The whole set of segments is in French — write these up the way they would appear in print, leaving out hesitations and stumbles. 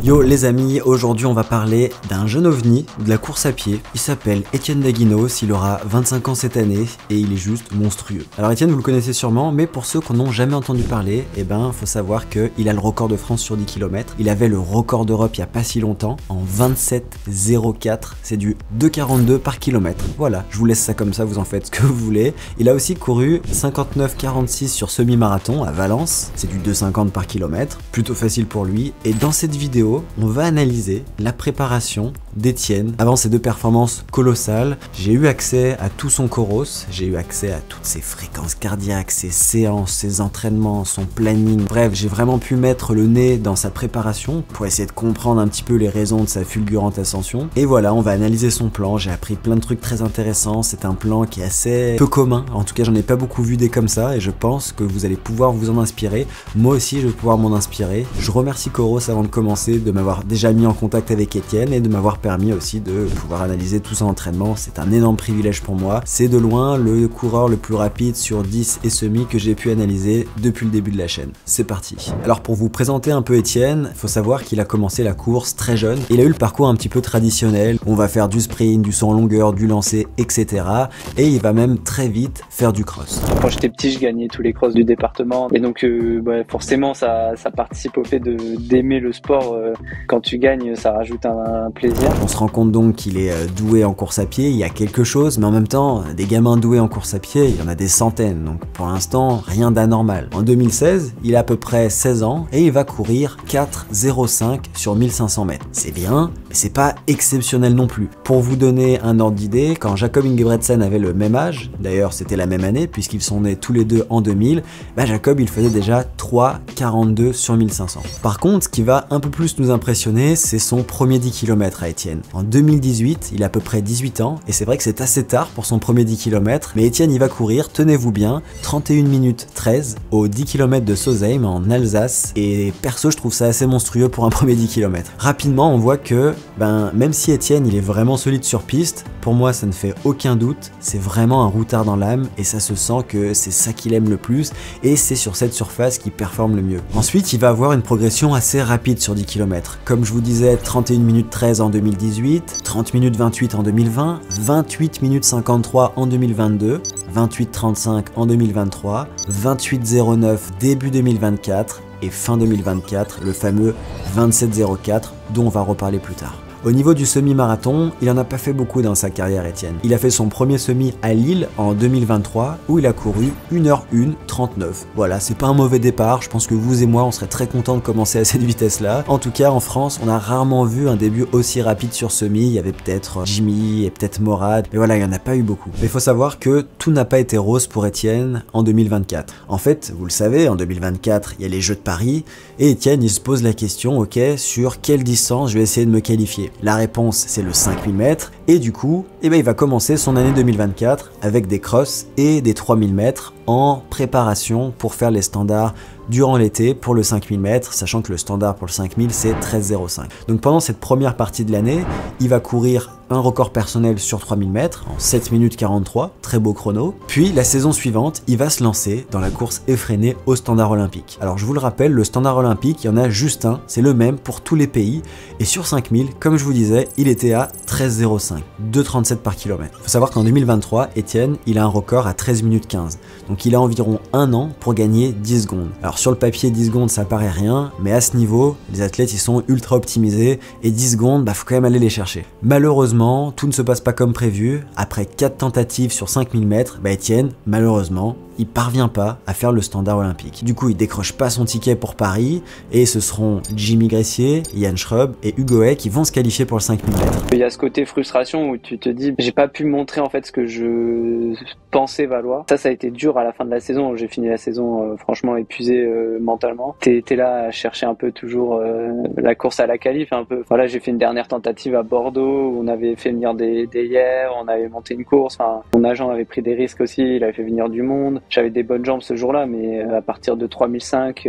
Yo les amis, aujourd'hui on va parler d'un jeune ovni de la course à pied. Il s'appelle Étienne Daguinos, il aura 25 ans cette année et il est juste monstrueux. Alors Étienne, vous le connaissez sûrement, mais pour ceux qui n'ont jamais entendu parler, eh ben faut savoir qu'il a le record de France sur 10 km. Il avait le record d'Europe il y a pas si longtemps, en 27,04. C'est du 2,42 par kilomètre. Voilà, je vous laisse ça comme ça, vous en faites ce que vous voulez. Il a aussi couru 59,46 sur semi-marathon à Valence, c'est du 2,50 par kilomètre, plutôt facile pour lui. Et dans cette vidéo, on va analyser la préparation d'Étienne avant ces deux performances colossales. J'ai eu accès à tout son choros, j'ai eu accès à toutes ses fréquences cardiaques, ses séances, ses entraînements, son planning. Bref, j'ai vraiment pu mettre le nez dans sa préparation pour essayer de comprendre un petit peu les raisons de sa fulgurante ascension. Et voilà, on va analyser son plan. J'ai appris plein de trucs très intéressants. C'est un plan qui est assez peu commun. En tout cas, j'en ai pas beaucoup vu des comme ça et je pense que vous allez pouvoir vous en inspirer. Moi aussi, je vais pouvoir m'en inspirer. Je remercie Choros avant de commencer de m'avoir déjà mis en contact avec Étienne et de m'avoir permis aussi de pouvoir analyser tout son entraînement. C'est un énorme privilège pour moi. C'est de loin le coureur le plus rapide sur 10 et semi que j'ai pu analyser depuis le début de la chaîne. C'est parti. Alors pour vous présenter un peu Étienne, il faut savoir qu'il a commencé la course très jeune. Il a eu le parcours un petit peu traditionnel. On va faire du sprint, du saut en longueur, du lancer, etc. Et il va même très vite faire du cross. Quand j'étais petit, je gagnais tous les crosses du département. Et donc forcément, ça participe au fait d'aimer le sport. Quand tu gagnes, ça rajoute un plaisir. On se rend compte donc qu'il est doué en course à pied, il y a quelque chose, mais en même temps, des gamins doués en course à pied, il y en a des centaines, donc pour l'instant, rien d'anormal. En 2016, il a à peu près 16 ans et il va courir 4,05 sur 1500 mètres. C'est bien, mais c'est pas exceptionnel non plus. Pour vous donner un ordre d'idée, quand Jakob Ingebrigtsen avait le même âge, d'ailleurs c'était la même année puisqu'ils sont nés tous les deux en 2000, Jakob il faisait déjà 3,42 sur 1500. Par contre, ce qui va un peu plus nous impressionner, c'est son premier 10 km à Étienne. En 2018, il a à peu près 18 ans, et c'est vrai que c'est assez tard pour son premier 10 km, mais Étienne il va courir, tenez-vous bien, 31 minutes 13 au 10 km de Sauzheim en Alsace, et perso je trouve ça assez monstrueux pour un premier 10 km. Rapidement on voit que, même si Étienne il est vraiment solide sur piste, pour moi ça ne fait aucun doute, c'est vraiment un routard dans l'âme, et ça se sent que c'est ça qu'il aime le plus, et c'est sur cette surface qu'il performe le mieux. Ensuite il va avoir une progression assez rapide sur 10 km. Comme je vous disais, 31 minutes 13 en 2018, 30 minutes 28 en 2020, 28 minutes 53 en 2022, 28 35 en 2023, 28 09 début 2024 et fin 2024, le fameux 27 04 dont on va reparler plus tard. Au niveau du semi-marathon, il en a pas fait beaucoup dans sa carrière Étienne. Il a fait son premier semi à Lille en 2023 où il a couru 1h1:39. Voilà, c'est pas un mauvais départ, je pense que vous et moi on serait très contents de commencer à cette vitesse-là. En tout cas, en France, on a rarement vu un début aussi rapide sur semi. Il y avait peut-être Jimmy et peut-être Morad, mais voilà, il y en a pas eu beaucoup. Mais il faut savoir que tout n'a pas été rose pour Étienne en 2024. En fait, vous le savez, en 2024, il y a les Jeux de Paris et Étienne il se pose la question, ok, sur quelle distance je vais essayer de me qualifier. La réponse c'est le 5000 mètres et du coup il va commencer son année 2024 avec des crosses et des 3000 mètres en préparation pour faire les standards durant l'été pour le 5000 mètres, sachant que le standard pour le 5000 c'est 13,05. Donc pendant cette première partie de l'année, il va courir un record personnel sur 3000 mètres en 7 minutes 43, très beau chrono. Puis la saison suivante, il va se lancer dans la course effrénée au standard olympique. Alors je vous le rappelle, le standard olympique, il y en a juste un, c'est le même pour tous les pays. Et sur 5000, comme je vous disais, il était à 13,05, 2,37 par kilomètre. Il faut savoir qu'en 2023, Étienne, il a un record à 13 minutes 15. Donc il a environ un an pour gagner 10 secondes. Alors sur le papier, 10 secondes, ça paraît rien, mais à ce niveau, les athlètes, ils sont ultra optimisés et 10 secondes, faut quand même aller les chercher. Malheureusement, tout ne se passe pas comme prévu. Après 4 tentatives sur 5000 mètres, Étienne, malheureusement, il parvient pas à faire le standard olympique. Du coup, il décroche pas son ticket pour Paris et ce seront Jimmy Gressier, Yann Schrub et Hugo Hay qui vont se qualifier pour le 5000 mètres. Il y a ce côté frustration où tu te dis j'ai pas pu montrer en fait ce que je pensais valoir. Ça a été dur à la fin de la saison. J'ai fini la saison franchement épuisé mentalement. T'es là à chercher un peu toujours la course à la qualif un peu. Voilà, j'ai fait une dernière tentative à Bordeaux où on avait fait venir des hier, on avait monté une course. Enfin, mon agent avait pris des risques aussi, il avait fait venir du monde. J'avais des bonnes jambes ce jour-là, mais à partir de 3005,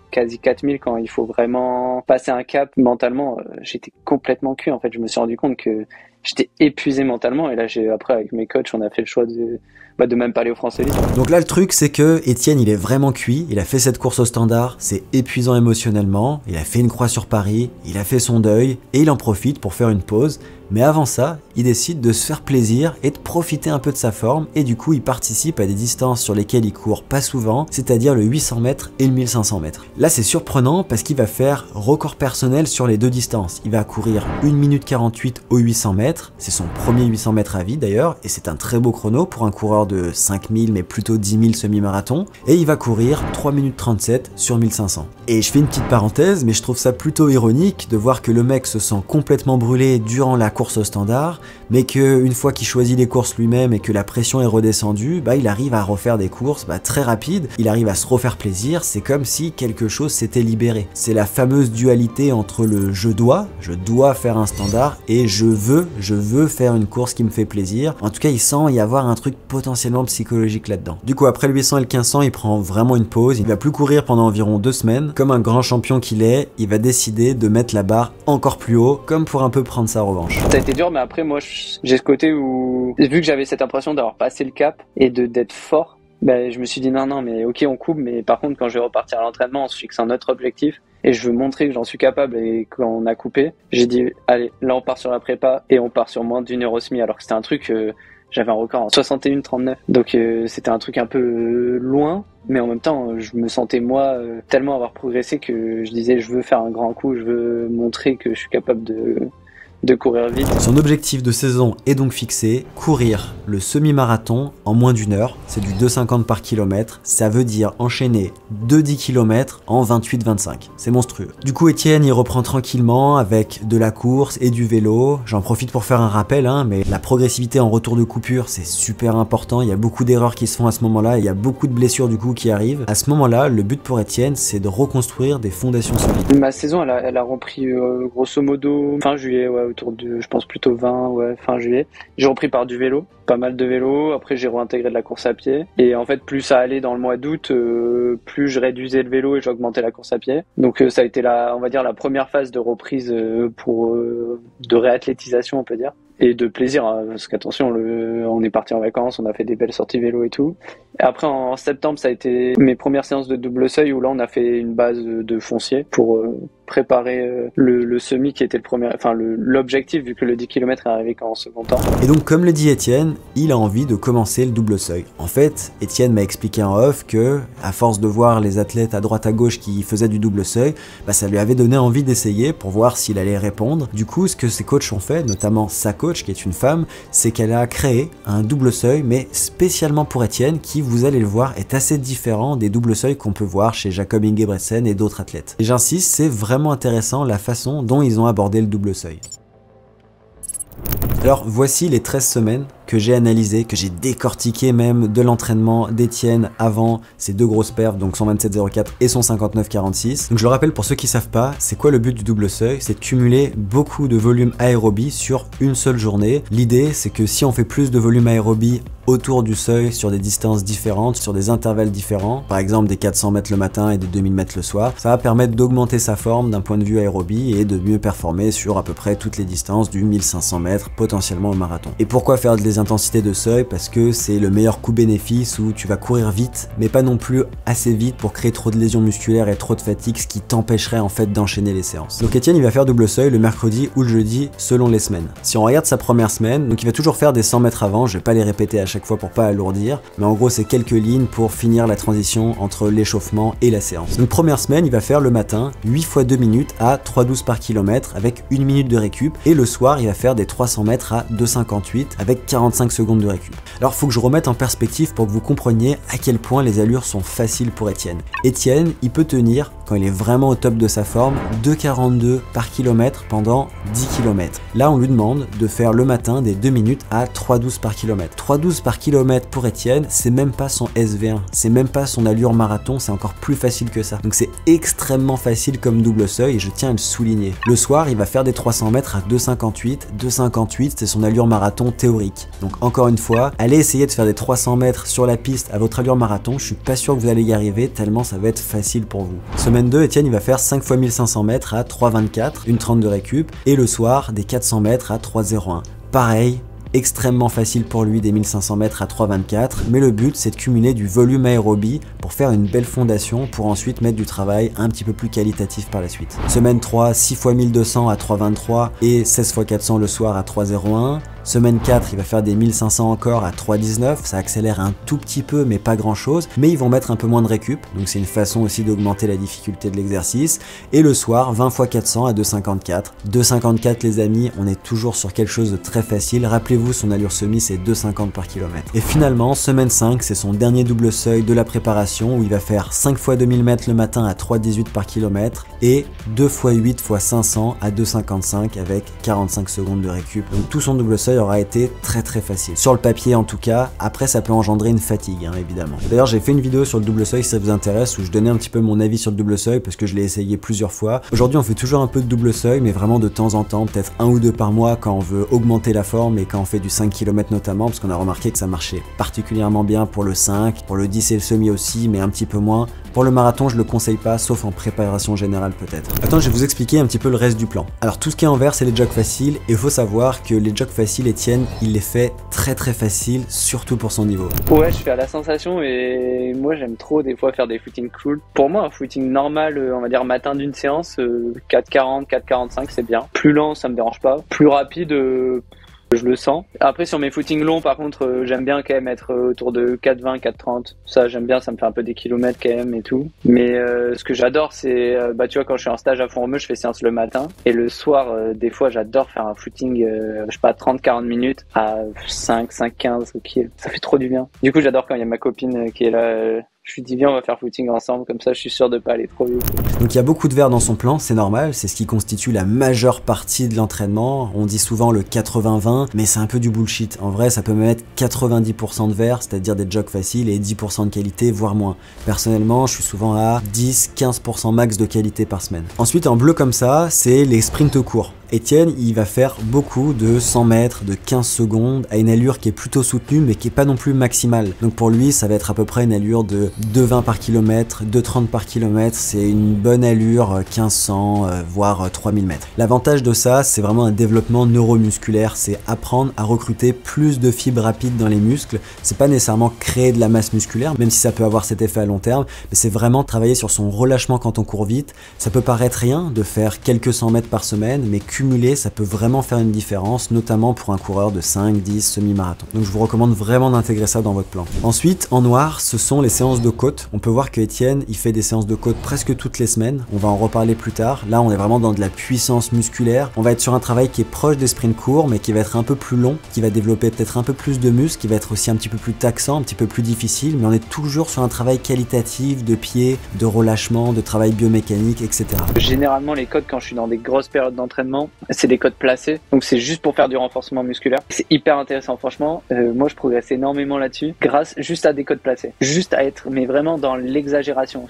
quasi 4000, quand il faut vraiment passer un cap mentalement, j'étais complètement cuit. En fait, je me suis rendu compte que j'étais épuisé mentalement. Et là, après, avec mes coachs, on a fait le choix de même pas aller au France Élite. Donc là, le truc, c'est que Étienne, il est vraiment cuit. Il a fait cette course au standard. C'est épuisant émotionnellement. Il a fait une croix sur Paris. Il a fait son deuil. Et il en profite pour faire une pause. Mais avant ça, il décide de se faire plaisir et de profiter un peu de sa forme. Et du coup, il participe à des distances sur lesquelles il court pas souvent, c'est-à-dire le 800 mètres et le 1500 mètres. Là, c'est surprenant parce qu'il va faire record personnel sur les deux distances. Il va courir 1 minute 48 au 800 mètres. C'est son premier 800 mètres à vie d'ailleurs. Et c'est un très beau chrono pour un coureur de 5000, mais plutôt 10 000 semi-marathon. Et il va courir 3 minutes 37 sur 1500. Et je fais une petite parenthèse, mais je trouve ça plutôt ironique de voir que le mec se sent complètement brûlé durant la course au standard, mais qu'une fois qu'il choisit les courses lui-même et que la pression est redescendue, il arrive à refaire des courses très rapides, il arrive à se refaire plaisir, c'est comme si quelque chose s'était libéré. C'est la fameuse dualité entre le je dois faire un standard, et je veux faire une course qui me fait plaisir. En tout cas, il sent y avoir un truc potentiellement psychologique là-dedans. Du coup, après le 800 et le 1500, il prend vraiment une pause, il va plus courir pendant environ 2 semaines. Comme un grand champion qu'il est, il va décider de mettre la barre encore plus haut, comme pour un peu prendre sa revanche. Ça a été dur, mais après, moi, j'ai ce côté où, vu que j'avais cette impression d'avoir passé le cap et d'être fort, je me suis dit non, mais ok, on coupe, mais par contre, quand je vais repartir à l'entraînement, on se fixe un autre objectif et je veux montrer que j'en suis capable. Et quand on a coupé, j'ai dit, allez, là, on part sur la prépa et on part sur moins d'1 heure et demie, alors que c'était un truc, j'avais un record en 61-39. Donc, c'était un truc un peu loin. Mais en même temps, je me sentais moi tellement avoir progressé que je disais je veux faire un grand coup, je veux montrer que je suis capable de courir vite. Son objectif de saison est donc fixé, courir le semi-marathon en moins d'1 heure, c'est du 2,50 par kilomètre, ça veut dire enchaîner 2 km en 28-25, c'est monstrueux. Du coup, Étienne, il reprend tranquillement avec de la course et du vélo. J'en profite pour faire un rappel, mais la progressivité en retour de coupure, c'est super important, il y a beaucoup d'erreurs qui se font à ce moment-là, il y a beaucoup de blessures du coup qui arrivent. À ce moment-là, le but pour Étienne, c'est de reconstruire des fondations solides. Ma saison, elle a repris grosso modo fin juillet, autour de, je pense plutôt fin juillet. J'ai repris par du vélo, pas mal de vélo. Après, j'ai réintégré de la course à pied. Et en fait, plus ça allait dans le mois d'août, plus je réduisais le vélo et j'augmentais la course à pied. Donc, ça a été on va dire, la première phase de reprise de réathlétisation, on peut dire. Et de plaisir, parce qu'attention, on est parti en vacances, on a fait des belles sorties vélo et tout. Et après, en septembre, ça a été mes premières séances de double seuil où là, on a fait une base de foncier pour préparer le semi qui était l'objectif, vu que le 10 km est arrivé qu'en second temps. Et donc, comme le dit Étienne, il a envie de commencer le double seuil. En fait, Étienne m'a expliqué en off que, à force de voir les athlètes à droite à gauche qui faisaient du double seuil, ça lui avait donné envie d'essayer pour voir s'il allait répondre. Du coup, ce que ses coachs ont fait, notamment sa coach qui est une femme, c'est qu'elle a créé un double seuil, mais spécialement pour Étienne, qui, vous allez le voir, est assez différent des doubles seuils qu'on peut voir chez Jacob Ingebrigtsen et d'autres athlètes. Et j'insiste, c'est vraiment intéressant la façon dont ils ont abordé le double seuil. Alors voici les 13 semaines que j'ai analysé, que j'ai décortiqué même de l'entraînement d'Étienne avant ces deux grosses perfs, donc son 27,04 et son 59,46. Donc je le rappelle pour ceux qui savent pas, c'est quoi le but du double seuil? C'est de cumuler beaucoup de volume aérobie sur une seule journée. L'idée, c'est que si on fait plus de volume aérobie autour du seuil sur des distances différentes, sur des intervalles différents, par exemple des 400 mètres le matin et des 2000 mètres le soir, ça va permettre d'augmenter sa forme d'un point de vue aérobie et de mieux performer sur à peu près toutes les distances du 1500 mètres potentiellement au marathon. Et pourquoi faire des intensités de seuil? Parce que c'est le meilleur coût-bénéfice où tu vas courir vite, mais pas non plus assez vite pour créer trop de lésions musculaires et trop de fatigue, ce qui t'empêcherait en fait d'enchaîner les séances. Donc Étienne, il va faire double seuil le mercredi ou le jeudi selon les semaines. Si on regarde sa première semaine, donc il va toujours faire des 100 mètres avant, je vais pas les répéter à chaque fois pour pas alourdir, mais en gros c'est quelques lignes pour finir la transition entre l'échauffement et la séance. Donc première semaine, il va faire le matin 8 fois 2 minutes à 3,12 par kilomètre avec 1 minute de récup, et le soir il va faire des 300 mètres à 2,58 avec 45 secondes de récup. Alors faut que je remette en perspective pour que vous compreniez à quel point les allures sont faciles pour Étienne. Étienne, il peut tenir, quand il est vraiment au top de sa forme, 2,42 par kilomètre pendant 10 km. Là on lui demande de faire le matin des 2 minutes à 3,12 par kilomètre. 3,12 par kilomètre pour Étienne, c'est même pas son SV1, c'est même pas son allure marathon, c'est encore plus facile que ça. Donc c'est extrêmement facile comme double seuil et je tiens à le souligner. Le soir, il va faire des 300 mètres à 2,58. 2,58, c'est son allure marathon théorique. Donc encore une fois, allez essayer de faire des 300 mètres sur la piste à votre allure marathon, je suis pas sûr que vous allez y arriver tellement ça va être facile pour vous. Semaine 2, Étienne, il va faire 5 fois 1500 mètres à 3,24, une 30 de récup, et le soir, des 400 mètres à 3,01. Pareil, extrêmement facile pour lui des 1500 mètres à 3,24, mais le but c'est de cumuler du volume aérobie pour faire une belle fondation pour ensuite mettre du travail un petit peu plus qualitatif par la suite. Semaine 3, 6 x 1200 à 3,23 et 16 x 400 le soir à 3,01. Semaine 4, il va faire des 1500 encore à 3,19, ça accélère un tout petit peu mais pas grand chose, mais ils vont mettre un peu moins de récup, donc c'est une façon aussi d'augmenter la difficulté de l'exercice. Et le soir, 20 x 400 à 2,54. 2,54 les amis, on est toujours sur quelque chose de très facile, rappelez-vous son allure semi c'est 2,50 par kilomètre. Et finalement, semaine 5, c'est son dernier double seuil de la préparation où il va faire 5 x 2000 mètres le matin à 3,18 par kilomètre et 2 x 8 x 500 à 2,55 avec 45 secondes de récup. Donc tout son double seuil aura été très facile. Sur le papier en tout cas, après ça peut engendrer une fatigue hein, évidemment. D'ailleurs j'ai fait une vidéo sur le double seuil si ça vous intéresse où je donnais un petit peu mon avis sur le double seuil parce que je l'ai essayé plusieurs fois. Aujourd'hui on fait toujours un peu de double seuil mais vraiment de temps en temps, peut-être 1 ou 2 par mois quand on veut augmenter la forme et quand on fait du 5 km notamment parce qu'on a remarqué que ça marchait particulièrement bien pour le 5, pour le 10 et le semi aussi mais un petit peu moins. Pour le marathon, je le conseille pas, sauf en préparation générale peut-être. Maintenant, je vais vous expliquer un petit peu le reste du plan. Alors, tout ce qui est en vert, c'est les jogs faciles, et il faut savoir que les jogs faciles, Etienne, il les fait très faciles, surtout pour son niveau. Ouais, je fais à la sensation, et moi j'aime trop des fois faire des footings cool. Pour moi, un footing normal, on va dire matin d'une séance, 4,40, 4,45, c'est bien. Plus lent, ça me dérange pas. Plus rapide, je le sens. Après sur mes footings longs par contre j'aime bien quand même être autour de 4,20, 4,30. Ça j'aime bien, ça me fait un peu des kilomètres quand même et tout. Mais ce que j'adore c'est, tu vois quand je suis en stage à Fourmeux, je fais séance le matin. Et le soir des fois j'adore faire un footing, je sais pas 30-40 minutes à 5, 5,15 ok. Ça fait trop du bien. Du coup j'adore quand il y a ma copine qui est là. Je lui dis viens on va faire footing ensemble, comme ça je suis sûr de pas aller trop vite. Donc il y a beaucoup de vert dans son plan, c'est normal, c'est ce qui constitue la majeure partie de l'entraînement. On dit souvent le 80-20, mais c'est un peu du bullshit. En vrai ça peut même être 90% de vert, c'est-à-dire des jogs faciles et 10% de qualité, voire moins. Personnellement je suis souvent à 10-15% max de qualité par semaine. Ensuite en bleu comme ça, c'est les sprints courts. Etienne, il va faire beaucoup de 100 mètres, de 15 secondes, à une allure qui est plutôt soutenue, mais qui est pas non plus maximale. Donc pour lui, ça va être à peu près une allure de 2,20 par kilomètre, 2,30 par kilomètre, c'est une bonne allure 1500, voire 3000 mètres. L'avantage de ça, c'est vraiment un développement neuromusculaire, c'est apprendre à recruter plus de fibres rapides dans les muscles. C'est pas nécessairement créer de la masse musculaire, même si ça peut avoir cet effet à long terme, mais c'est vraiment travailler sur son relâchement quand on court vite. Ça peut paraître rien de faire quelques 100 mètres par semaine, mais cumulé, ça peut vraiment faire une différence, notamment pour un coureur de 5, 10, semi-marathon. Donc je vous recommande vraiment d'intégrer ça dans votre plan. Ensuite, en noir, ce sont les séances de côte. On peut voir que Etienne, il fait des séances de côte presque toutes les semaines. On va en reparler plus tard. Là, on est vraiment dans de la puissance musculaire. On va être sur un travail qui est proche des sprints courts, mais qui va être un peu plus long, qui va développer peut-être un peu plus de muscles, qui va être aussi un petit peu plus taxant, un petit peu plus difficile, mais on est toujours sur un travail qualitatif de pied, de relâchement, de travail biomécanique, etc. Généralement, les côtes, quand je suis dans des grosses périodes d'entraînement, c'est des côtes placées, donc c'est juste pour faire du renforcement musculaire. C'est hyper intéressant, franchement. Moi, je progresse énormément là-dessus, grâce juste à des côtes placées, juste à être, mais vraiment dans l'exagération.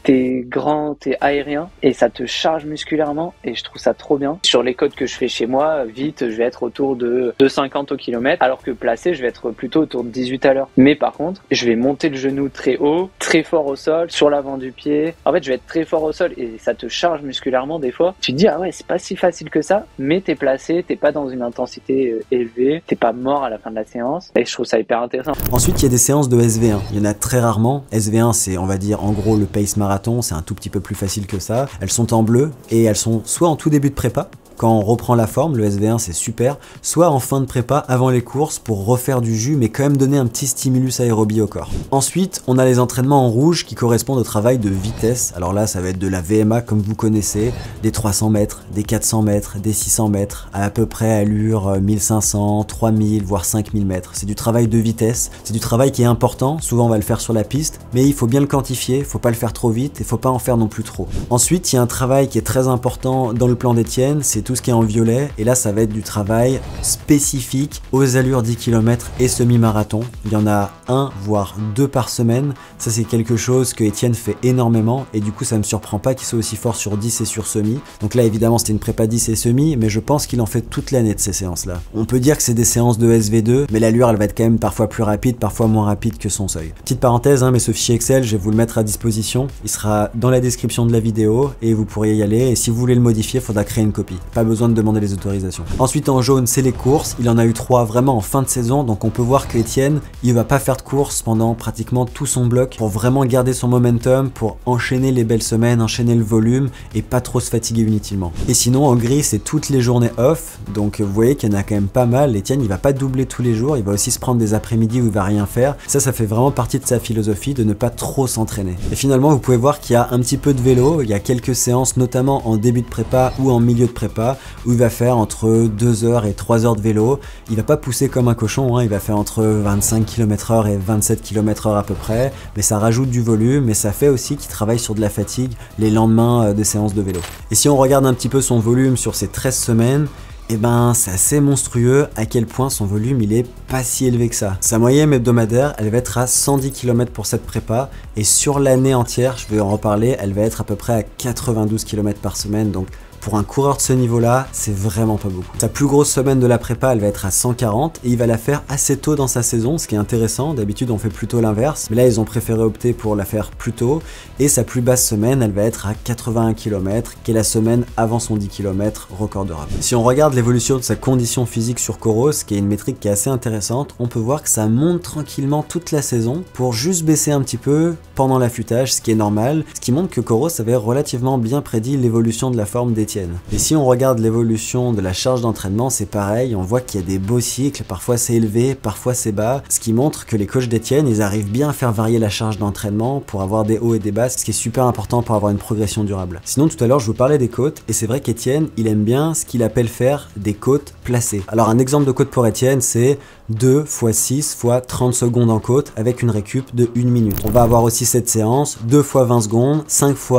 T'es grand, t'es aérien, et ça te charge musculairement, et je trouve ça trop bien. Sur les côtes que je fais chez moi, vite, je vais être autour de 2,50 au kilomètre, alors que placé, je vais être plutôt autour de 18 à l'heure. Mais par contre, je vais monter le genou très haut, très fort au sol, sur l'avant du pied. En fait, je vais être très fort au sol, et ça te charge musculairement des fois. Tu te dis, ah ouais, c'est pas si facile que ça, mais t'es placé, t'es pas dans une intensité élevée, t'es pas mort à la fin de la séance, et je trouve ça hyper intéressant. Ensuite, il y a des séances de SV1, il y en a très rarement. SV1, c'est, on va dire, en gros, le pace marathon, c'est un tout petit peu plus facile que ça. Elles sont en bleu, et elles sont soit en tout début de prépa, quand on reprend la forme, le SV1 c'est super, soit en fin de prépa avant les courses pour refaire du jus mais quand même donner un petit stimulus aérobie au corps. Ensuite, on a les entraînements en rouge qui correspondent au travail de vitesse. Alors là, ça va être de la VMA comme vous connaissez, des 300 mètres, des 400 mètres, des 600 mètres, à peu près allure 1500, 3000, voire 5000 mètres. C'est du travail de vitesse, c'est du travail qui est important, souvent on va le faire sur la piste, mais il faut bien le quantifier, faut pas le faire trop vite et faut pas en faire non plus trop. Ensuite, il y a un travail qui est très important dans le plan d'Etienne, c'est tout ce qui est en violet, et là ça va être du travail spécifique aux allures 10 km et semi-marathon. Il y en a 1 voire 2 par semaine, ça c'est quelque chose que Etienne fait énormément, et du coup ça me surprend pas qu'il soit aussi fort sur 10 et sur semi. Donc là évidemment c'était une prépa 10 et semi, mais je pense qu'il en fait toute l'année de ces séances là. On peut dire que c'est des séances de SV2, mais l'allure elle va être quand même parfois plus rapide, parfois moins rapide que son seuil. Petite parenthèse, mais ce fichier Excel je vais vous le mettre à disposition, il sera dans la description de la vidéo et vous pourrez y aller, et si vous voulez le modifier il faudra créer une copie. pas besoin de demander les autorisations. Ensuite en jaune, c'est les courses. Il en a eu 3 vraiment en fin de saison, donc on peut voir que Etienne, il va pas faire de course pendant pratiquement tout son bloc pour vraiment garder son momentum, pour enchaîner les belles semaines, enchaîner le volume et pas trop se fatiguer inutilement. Et sinon en gris, c'est toutes les journées off, donc vous voyez qu'il y en a quand même pas mal. Etienne, il va pas doubler tous les jours, il va aussi se prendre des après-midi où il va rien faire. Ça fait vraiment partie de sa philosophie de ne pas trop s'entraîner. Et finalement, vous pouvez voir qu'il y a un petit peu de vélo, il y a quelques séances, notamment en début de prépa ou en milieu de prépa, où il va faire entre 2 heures et 3 heures de vélo. Il va pas pousser comme un cochon, hein, il va faire entre 25 km/h et 27 km/h à peu près, mais ça rajoute du volume, et ça fait aussi qu'il travaille sur de la fatigue les lendemains des séances de vélo. Et si on regarde un petit peu son volume sur ces 13 semaines, et ben c'est assez monstrueux à quel point son volume il est pas si élevé que ça. Sa moyenne hebdomadaire, elle va être à 110 km pour cette prépa, et sur l'année entière, je vais en reparler, elle va être à peu près à 92 km par semaine, donc pour un coureur de ce niveau-là, c'est vraiment pas beaucoup. Sa plus grosse semaine de la prépa, elle va être à 140 et il va la faire assez tôt dans sa saison, ce qui est intéressant. D'habitude, on fait plutôt l'inverse, mais là, ils ont préféré opter pour la faire plus tôt. Et sa plus basse semaine, elle va être à 81 km, qui est la semaine avant son 10 km record d'Europe. Si on regarde l'évolution de sa condition physique sur Coros, qui est une métrique qui est assez intéressante, on peut voir que ça monte tranquillement toute la saison pour juste baisser un petit peu pendant l'affûtage, ce qui est normal, ce qui montre que Coros avait relativement bien prédit l'évolution de la forme d'Etienne. Et si on regarde l'évolution de la charge d'entraînement, c'est pareil, on voit qu'il y a des beaux cycles, parfois c'est élevé, parfois c'est bas, ce qui montre que les coachs d'Etienne, ils arrivent bien à faire varier la charge d'entraînement pour avoir des hauts et des bas, ce qui est super important pour avoir une progression durable. Sinon tout à l'heure je vous parlais des côtes, et c'est vrai qu'Etienne, il aime bien ce qu'il appelle faire des côtes placées. Alors un exemple de côte pour Etienne, c'est 2 x 6 x 30 secondes en côte avec une récup de 1 minute. On va avoir aussi cette séance, 2 x 20 secondes, 5 x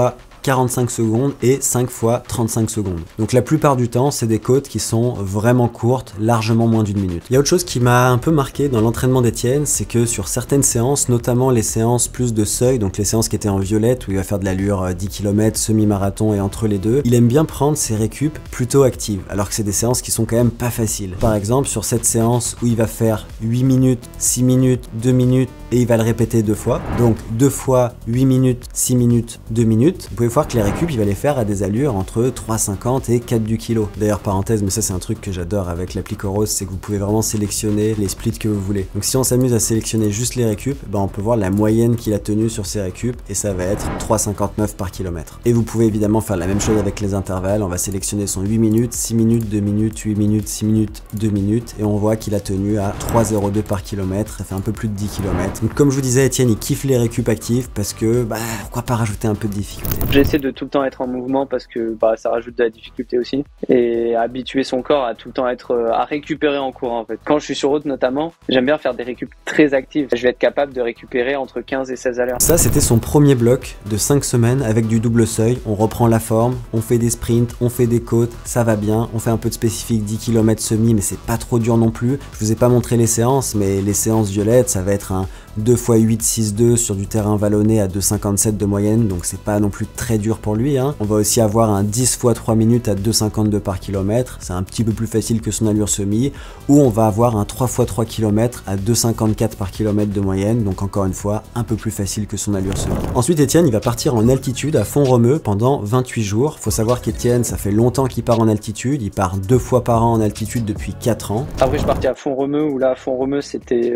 45 secondes et 5 x 35 secondes. Donc la plupart du temps, c'est des côtes qui sont vraiment courtes, largement moins d'1 minute. Il y a autre chose qui m'a un peu marqué dans l'entraînement d'Etienne, c'est que sur certaines séances, notamment les séances plus de seuil, donc les séances qui étaient en violette, où il va faire de l'allure 10 km, semi-marathon et entre les deux, il aime bien prendre ses récup plutôt actives, alors que c'est des séances qui sont quand même pas faciles. Par exemple, sur cette séance où il va faire 8 minutes, 6 minutes, 2 minutes, et il va le répéter 2 fois, donc 2 fois 8 minutes, 6 minutes, 2 minutes, vous pouvez voir que les récup, il va les faire à des allures entre 3,50 et 4 du kilo. D'ailleurs, parenthèse, mais ça c'est un truc que j'adore avec l'appli Coros, c'est que vous pouvez vraiment sélectionner les splits que vous voulez. Donc si on s'amuse à sélectionner juste les récup, ben on peut voir la moyenne qu'il a tenue sur ses récup, et ça va être 3,59 par kilomètre. Et vous pouvez évidemment faire la même chose avec les intervalles, on va sélectionner son 8 minutes, 6 minutes, 2 minutes, 8 minutes, 6 minutes, 2 minutes, et on voit qu'il a tenu à 3,02 par kilomètre, ça fait un peu plus de 10 km. Donc comme je vous disais, Etienne, il kiffe les récup actifs parce que, bah, pourquoi pas rajouter un peu de difficulté. J'essaie de tout le temps être en mouvement parce que ça rajoute de la difficulté aussi, et habituer son corps à tout le temps être à récupérer en courant en fait. Quand je suis sur route notamment, j'aime bien faire des récup très actives. Je vais être capable de récupérer entre 15 et 16 à l'heure. Ça c'était son premier bloc de 5 semaines avec du double seuil. On reprend la forme, on fait des sprints, on fait des côtes, ça va bien, on fait un peu de spécifique 10 km semi, mais c'est pas trop dur non plus. Je vous ai pas montré les séances, mais les séances violettes, ça va être un 2 x 8 6-2 sur du terrain vallonné à 2,57 de moyenne, donc c'est pas non plus très dur pour lui, hein. On va aussi avoir un 10 x 3 minutes à 2,52 par kilomètre, c'est un petit peu plus facile que son allure semi, ou on va avoir un 3 x 3 km à 2,54 par kilomètre de moyenne, donc encore une fois un peu plus facile que son allure semi. Ensuite Etienne, il va partir en altitude à Font-Romeu pendant 28 jours. Faut savoir qu'Etienne, ça fait longtemps qu'il part en altitude, il part 2 fois par an en altitude depuis 4 ans. Après je partais à Font-Romeu, où là Font-Romeu c'était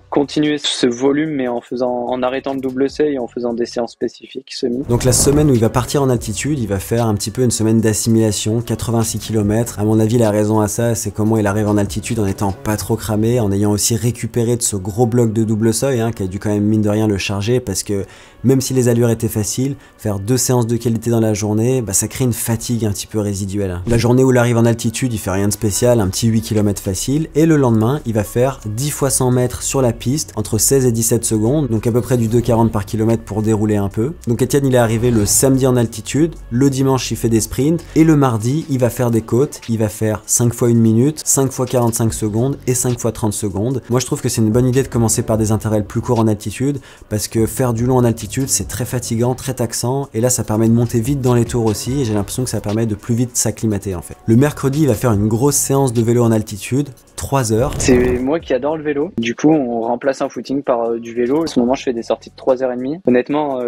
continuer ce volume, mais en arrêtant le double seuil et en faisant des séances spécifiques semi. Donc la semaine où il va partir en altitude, il va faire un petit peu une semaine d'assimilation, 86 km. À mon avis, la raison à ça, c'est comment il arrive en altitude en étant pas trop cramé, en ayant aussi récupéré de ce gros bloc de double seuil, hein, qui a dû quand même mine de rien le charger, parce que même si les allures étaient faciles, faire 2 séances de qualité dans la journée, bah, ça crée une fatigue un petit peu résiduelle. La journée où il arrive en altitude, il fait rien de spécial, un petit 8 km facile, et le lendemain, il va faire 10 fois 100 mètres sur la piste, entre 16 et 17 secondes, donc à peu près du 2,40 par kilomètre pour dérouler un peu. Donc Etienne, il est arrivé le samedi en altitude, le dimanche il fait des sprints, et le mardi il va faire des côtes, il va faire 5 fois 1 minute, 5 fois 45 secondes et 5 fois 30 secondes. Moi je trouve que c'est une bonne idée de commencer par des intervalles plus courts en altitude, parce que faire du long en altitude c'est très fatigant, très taxant, et là ça permet de monter vite dans les tours aussi, et j'ai l'impression que ça permet de plus vite s'acclimater en fait. Le mercredi il va faire une grosse séance de vélo en altitude, 3 heures. C'est moi qui adore le vélo, du coup on remplace un footing par du vélo. En ce moment, je fais des sorties de 3h30. Honnêtement,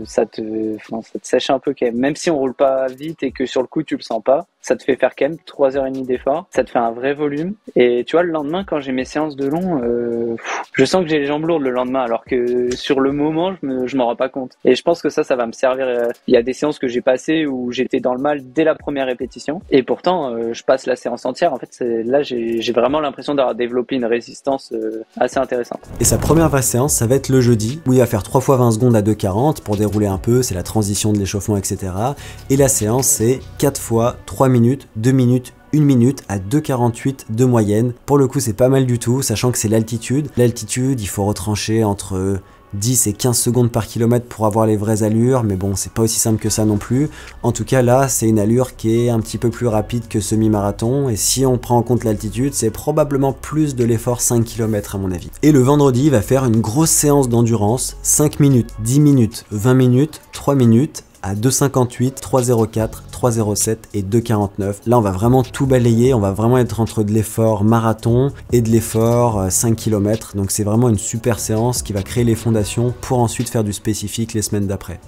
ça te sèche un peu quand même. Même si on roule pas vite et que sur le coup, tu le sens pas, ça te fait faire quand même 3h30 d'effort. Ça te fait un vrai volume. Et tu vois, le lendemain, quand j'ai mes séances de long, je sens que j'ai les jambes lourdes le lendemain, alors que sur le moment, je m'en rends pas compte. Et je pense que ça va me servir. Il y a des séances que j'ai passées où j'étais dans le mal dès la première répétition. Et pourtant, je passe la séance entière. En fait, là, j'ai vraiment l'impression d'avoir développé une résistance assez intéressante. Et sa première vraie séance, ça va être le jeudi, où il va faire 3 fois 20 secondes à 2,40 pour dérouler un peu, c'est la transition de l'échauffement, etc. Et la séance, c'est 4 fois 3 minutes, 2 minutes, 1 minute à 2,48 de moyenne. Pour le coup, c'est pas mal du tout, sachant que c'est l'altitude. L'altitude, il faut retrancher entre 10 et 15 secondes par kilomètre pour avoir les vraies allures, mais bon, c'est pas aussi simple que ça non plus. En tout cas, là, c'est une allure qui est un petit peu plus rapide que semi-marathon, et si on prend en compte l'altitude, c'est probablement plus de l'effort 5 km à mon avis. Et le vendredi, il va faire une grosse séance d'endurance, 5 minutes, 10 minutes, 20 minutes, 3 minutes, à 2,58, 3,04, 3,07 et 2,49. Là, on va vraiment tout balayer, on va vraiment être entre de l'effort marathon et de l'effort 5 km. Donc c'est vraiment une super séance qui va créer les fondations pour ensuite faire du spécifique les semaines d'après.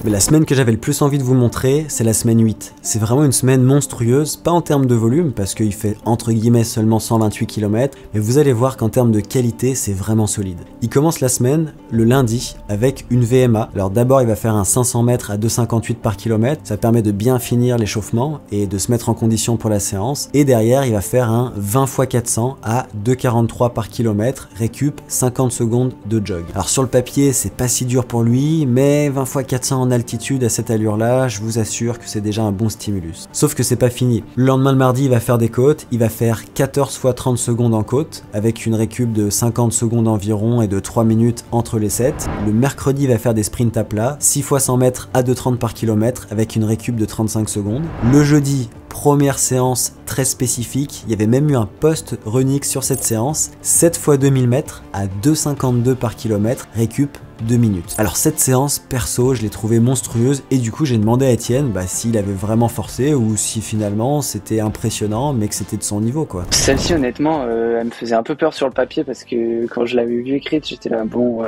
Mais la semaine que j'avais le plus envie de vous montrer, c'est la semaine 8. C'est vraiment une semaine monstrueuse, pas en termes de volume, parce qu'il fait entre guillemets seulement 128 km, mais vous allez voir qu'en termes de qualité, c'est vraiment solide. Il commence la semaine, le lundi, avec une VMA. Alors d'abord, il va faire un 500 mètres à 2,58 par kilomètre, ça permet de bien finir l'échauffement et de se mettre en condition pour la séance. Et derrière, il va faire un 20 x 400 à 2,43 par kilomètre, récup 50 secondes de jog. Alors sur le papier, c'est pas si dur pour lui, mais 20 x 400 en altitude à cette allure-là, je vous assure que c'est déjà un bon stimulus. Sauf que c'est pas fini. Le lendemain, le mardi, il va faire des côtes, il va faire 14 x 30 secondes en côte, avec une récup de 50 secondes environ et de 3 minutes entre les sets. Le mercredi, il va faire des sprints à plat, 6 x 100 mètres à 2,30 par kilomètre, avec une récup de 35 secondes. Le jeudi, première séance très spécifique, il y avait même eu un post Renix sur cette séance, 7 x 2000 mètres à 2,52 par kilomètre, récup 2 minutes. Alors cette séance, perso, je l'ai trouvée monstrueuse et du coup j'ai demandé à Étienne s'il avait vraiment forcé ou si finalement c'était impressionnant mais que c'était de son niveau quoi. Celle-ci honnêtement, elle me faisait un peu peur sur le papier parce que quand je l'avais vue écrite, j'étais là bon,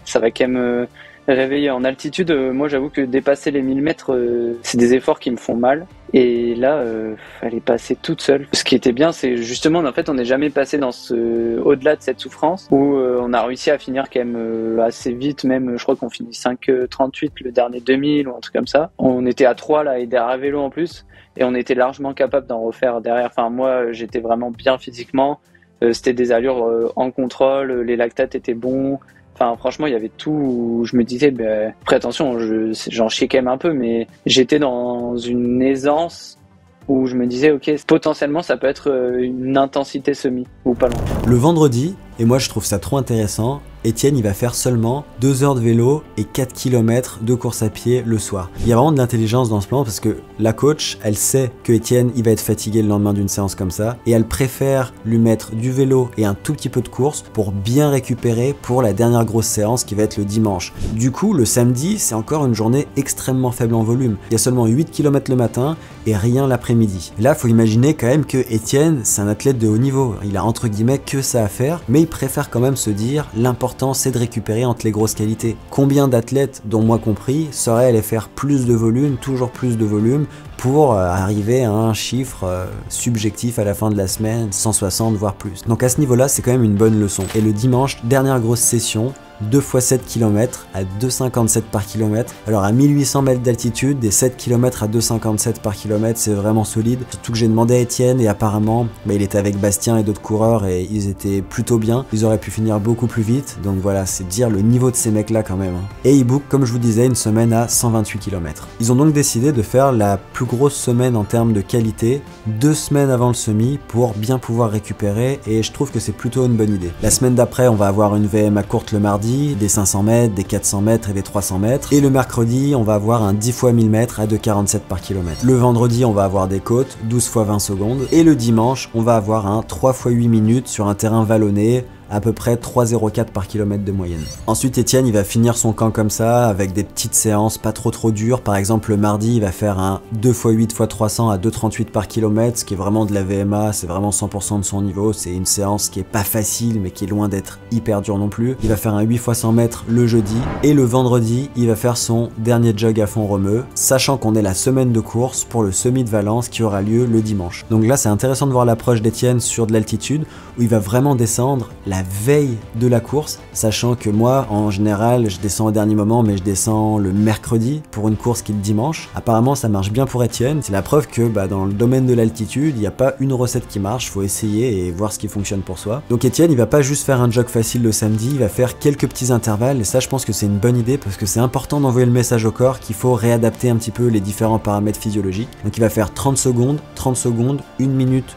ça va quand même réveiller en altitude. Moi j'avoue que dépasser les 1000 mètres, c'est des efforts qui me font mal. Et là, elle est passée toute seule. Ce qui était bien, c'est justement, en fait, on n'est jamais passé au-delà de cette souffrance, où on a réussi à finir quand même assez vite, même, je crois qu'on finit 5,38 le dernier 2000 ou un truc comme ça. On était à 3 là, et derrière vélo en plus, et on était largement capable d'en refaire derrière. Enfin, moi, j'étais vraiment bien physiquement. C'était des allures en contrôle, les lactates étaient bons. Enfin, franchement, il y avait tout où je me disais, après attention, j'en chiais quand même un peu, mais j'étais dans une aisance où je me disais, ok, potentiellement, ça peut être une intensité semi ou pas loin. Le vendredi, et moi je trouve ça trop intéressant, Étienne il va faire seulement 2 heures de vélo et 4 km de course à pied le soir. Il y a vraiment de l'intelligence dans ce plan parce que la coach, elle sait que Étienne il va être fatigué le lendemain d'une séance comme ça et elle préfère lui mettre du vélo et un tout petit peu de course pour bien récupérer pour la dernière grosse séance qui va être le dimanche. Du coup, le samedi, c'est encore une journée extrêmement faible en volume. Il y a seulement 8 km le matin et rien l'après-midi. Là, faut imaginer quand même que Étienne, c'est un athlète de haut niveau. Il a entre guillemets que ça à faire, mais il préfère quand même se dire l'important c'est de récupérer entre les grosses qualités. Combien d'athlètes, dont moi compris, seraient allés faire plus de volume, toujours plus de volume, pour arriver à un chiffre subjectif à la fin de la semaine, 160 voire plus. Donc à ce niveau-là, c'est quand même une bonne leçon. Et le dimanche, dernière grosse session, 2 x 7 km à 2,57 par kilomètre. Alors à 1800 mètres d'altitude, des 7 km à 2,57 par kilomètre, c'est vraiment solide. Surtout que j'ai demandé à Étienne et apparemment, il était avec Bastien et d'autres coureurs et ils étaient plutôt bien. Ils auraient pu finir beaucoup plus vite. Donc voilà, c'est dire le niveau de ces mecs-là quand même. Et ils bookent, comme je vous disais, une semaine à 128 km. Ils ont donc décidé de faire la plus grosse semaine en termes de qualité, 2 semaines avant le semi pour bien pouvoir récupérer et je trouve que c'est plutôt une bonne idée. La semaine d'après, on va avoir une VMA courte le mardi, des 500 mètres, des 400 mètres et des 300 mètres. Et le mercredi, on va avoir un 10 x 1000 mètres à 2,47 par kilomètre. Le vendredi, on va avoir des côtes, 12 x 20 secondes. Et le dimanche, on va avoir un 3 x 8 minutes sur un terrain vallonné, à peu près 3,04 par kilomètre de moyenne. Ensuite, Etienne, il va finir son camp comme ça, avec des petites séances pas trop dures. Par exemple, le mardi, il va faire un 2x8x300 à 2,38 par kilomètre, ce qui est vraiment de la VMA, c'est vraiment 100% de son niveau. C'est une séance qui est pas facile, mais qui est loin d'être hyper dure non plus. Il va faire un 8x100 mètres le jeudi, et le vendredi, il va faire son dernier jog à fond romeux, sachant qu'on est la semaine de course pour le semi de Valence qui aura lieu le dimanche. Donc là, c'est intéressant de voir l'approche d'Etienne sur de l'altitude, où il va vraiment descendre la veille de la course, sachant que moi, en général, je descends au dernier moment, mais je descends le mercredi pour une course qui est le dimanche. Apparemment, ça marche bien pour Etienne. C'est la preuve que dans le domaine de l'altitude, il n'y a pas une recette qui marche, faut essayer et voir ce qui fonctionne pour soi. Donc Etienne, il va pas juste faire un jog facile le samedi, il va faire quelques petits intervalles, et ça, je pense que c'est une bonne idée, parce que c'est important d'envoyer le message au corps qu'il faut réadapter un petit peu les différents paramètres physiologiques. Donc il va faire 30 secondes, 1 minute,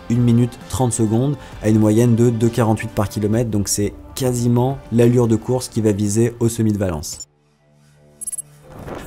30 secondes, à une moyenne de 2,48 par kilomètre, donc c'est quasiment l'allure de course qu'il va viser au semi de Valence.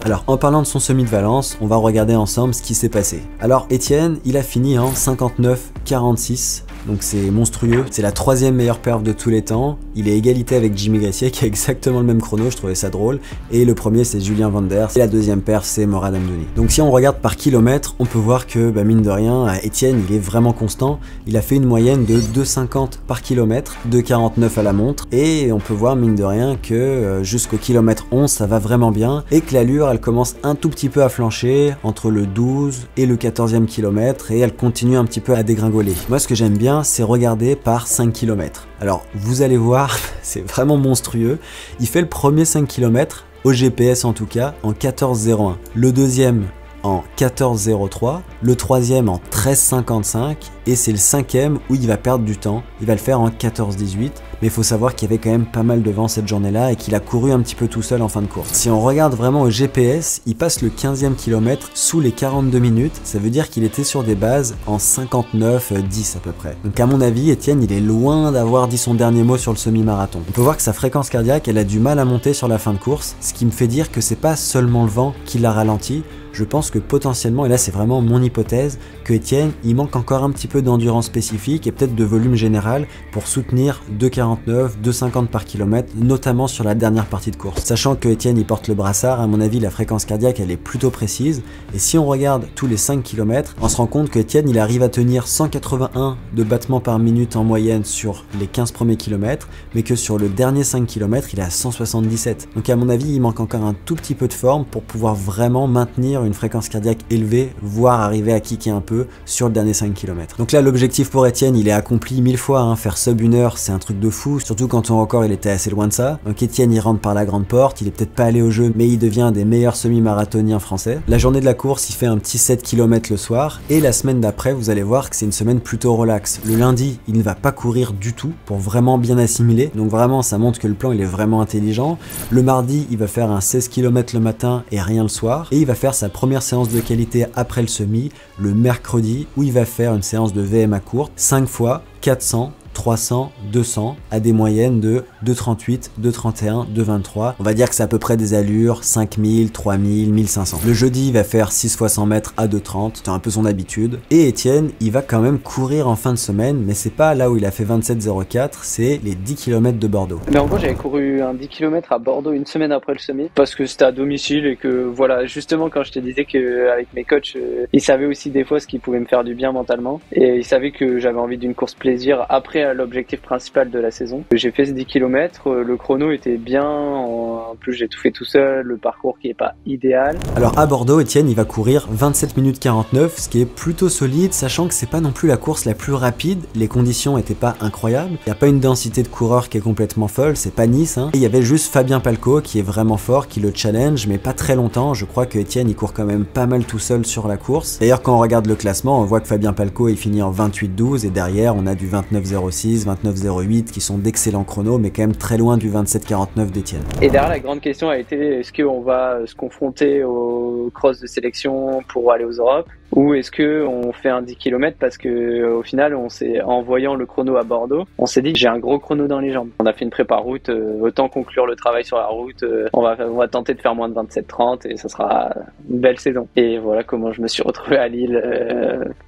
Alors, en parlant de son semi de Valence, on va regarder ensemble ce qui s'est passé. Alors, Etienne, il a fini en 59,46. Donc c'est monstrueux, c'est la 3e meilleure perf de tous les temps. Il est égalité avec Jimmy Gressier qui a exactement le même chrono, je trouvais ça drôle. Et le premier c'est Julien Van Der, et la 2e perf c'est Morad Amdouni. Donc si on regarde par kilomètre, on peut voir que mine de rien, Etienne il est vraiment constant. Il a fait une moyenne de 2,50 par kilomètre, 2,49 à la montre. Et on peut voir mine de rien que jusqu'au kilomètre 11 ça va vraiment bien. Et que l'allure elle commence un tout petit peu à flancher entre le 12 et le 14e kilomètre. Et elle continue un petit peu à dégringoler. Moi ce que j'aime bien, c'est regarder par 5 km. Alors vous allez voir, c'est vraiment monstrueux. Il fait le premier 5 km, au GPS en tout cas, en 14,01. Le deuxième en 14,03. Le troisième en 13,55. Et c'est le 5e où il va perdre du temps. Il va le faire en 14,18. Mais il faut savoir qu'il y avait quand même pas mal de vent cette journée-là et qu'il a couru un petit peu tout seul en fin de course. Si on regarde vraiment au GPS, il passe le 15e kilomètre sous les 42 minutes. Ça veut dire qu'il était sur des bases en 59,10 à peu près. Donc à mon avis, Etienne, il est loin d'avoir dit son dernier mot sur le semi-marathon. On peut voir que sa fréquence cardiaque, elle a du mal à monter sur la fin de course, ce qui me fait dire que c'est pas seulement le vent qui l'a ralenti. Je pense que potentiellement, et là c'est vraiment mon hypothèse, que Etienne, il manque encore un petit peu d'endurance spécifique et peut-être de volume général pour soutenir 2,49, 2,50 par kilomètre, notamment sur la dernière partie de course. Sachant que Etienne, il porte le brassard, à mon avis, la fréquence cardiaque, elle est plutôt précise. Et si on regarde tous les 5 km, on se rend compte que Etienne, il arrive à tenir 181 de battements par minute en moyenne sur les 15 premiers kilomètres, mais que sur le dernier 5 km, il est à 177. Donc à mon avis, il manque encore un tout petit peu de forme pour pouvoir vraiment maintenir une fréquence cardiaque élevée, voire arriver à kicker un peu sur le dernier 5 km. Donc là, l'objectif pour Etienne, il est accompli 1000 fois, hein. Faire sub 1 heure, c'est un truc de fou, surtout quand ton record il était assez loin de ça. Donc Etienne, il rentre par la grande porte, il est peut-être pas allé au jeu, mais il devient un des meilleurs semi-marathoniens français. La journée de la course, il fait un petit 7 km le soir, et la semaine d'après, vous allez voir que c'est une semaine plutôt relax. Le lundi, il ne va pas courir du tout pour vraiment bien assimiler, donc vraiment, ça montre que le plan, il est vraiment intelligent. Le mardi, il va faire un 16 km le matin et rien le soir, et il va faire sa première séance de qualité après le semi, le mercredi, où il va faire une séance de VMA courte, 5 fois, 400, 300, 200, à des moyennes de 2,38, 2,31, 2,23. On va dire que c'est à peu près des allures 5000, 3000, 1500. Le jeudi, il va faire 6 fois 100 mètres à 2,30, c'est un peu son habitude. Et Etienne, il va quand même courir en fin de semaine, mais c'est pas là où il a fait 27,04, c'est les 10 km de Bordeaux. Mais en gros, j'avais couru un 10 km à Bordeaux une semaine après le semi, parce que c'était à domicile et que voilà, justement quand je te disais qu'avec mes coachs, ils savaient aussi des fois ce qui pouvait me faire du bien mentalement, et ils savaient que j'avais envie d'une course plaisir après l'objectif principal de la saison. J'ai fait ce 10 km, le chrono était bien, en plus j'ai tout fait tout seul, le parcours qui est pas idéal. Alors à Bordeaux, Etienne il va courir 27 minutes 49, ce qui est plutôt solide, sachant que c'est pas non plus la course la plus rapide, les conditions étaient pas incroyables, il n'y a pas une densité de coureurs qui est complètement folle, c'est pas Nice, hein. Et il y avait juste Fabien Palko qui est vraiment fort, qui le challenge, mais pas très longtemps. Je crois que Etienne il court quand même pas mal tout seul sur la course. D'ailleurs quand on regarde le classement, on voit que Fabien Palko il finit en 28-12 et derrière on a du 29-06, 29-08 qui sont d'excellents chronos, mais quand même très loin du 27-49 d'Etienne. Et derrière la grande question a été, est-ce qu'on va se confronter au cross de sélection pour aller aux Europes, ou est-ce que on fait un 10 km parce que au final, en voyant le chrono à Bordeaux, on s'est dit que j'ai un gros chrono dans les jambes. On a fait une prépa route, autant conclure le travail sur la route. On va tenter de faire moins de 27-30 et ça sera une belle saison. Et voilà comment je me suis retrouvé à Lille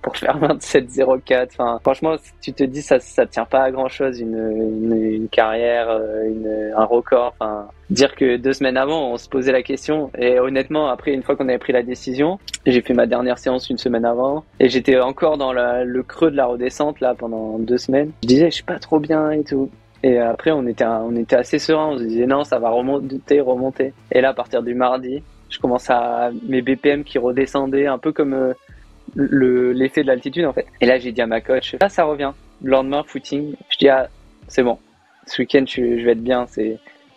pour faire 27-04. Enfin, franchement, tu te dis ça tient pas à grand chose une carrière, un record. Enfin, dire que 2 semaines avant, on se posait la question. Et honnêtement, après, une fois qu'on avait pris la décision, j'ai fait ma dernière séance une semaine avant et j'étais encore dans le creux de la redescente là pendant 2 semaines. Je disais, je suis pas trop bien et tout. Et après, on était assez serein. On se disait non, ça va remonter. Et là, à partir du mardi, je commence à mes BPM qui redescendaient un peu comme l'effet de l'altitude en fait. Et là, j'ai dit à ma coach, là, ça revient. Le lendemain, footing, je dis c'est bon. Ce week-end, je vais être bien.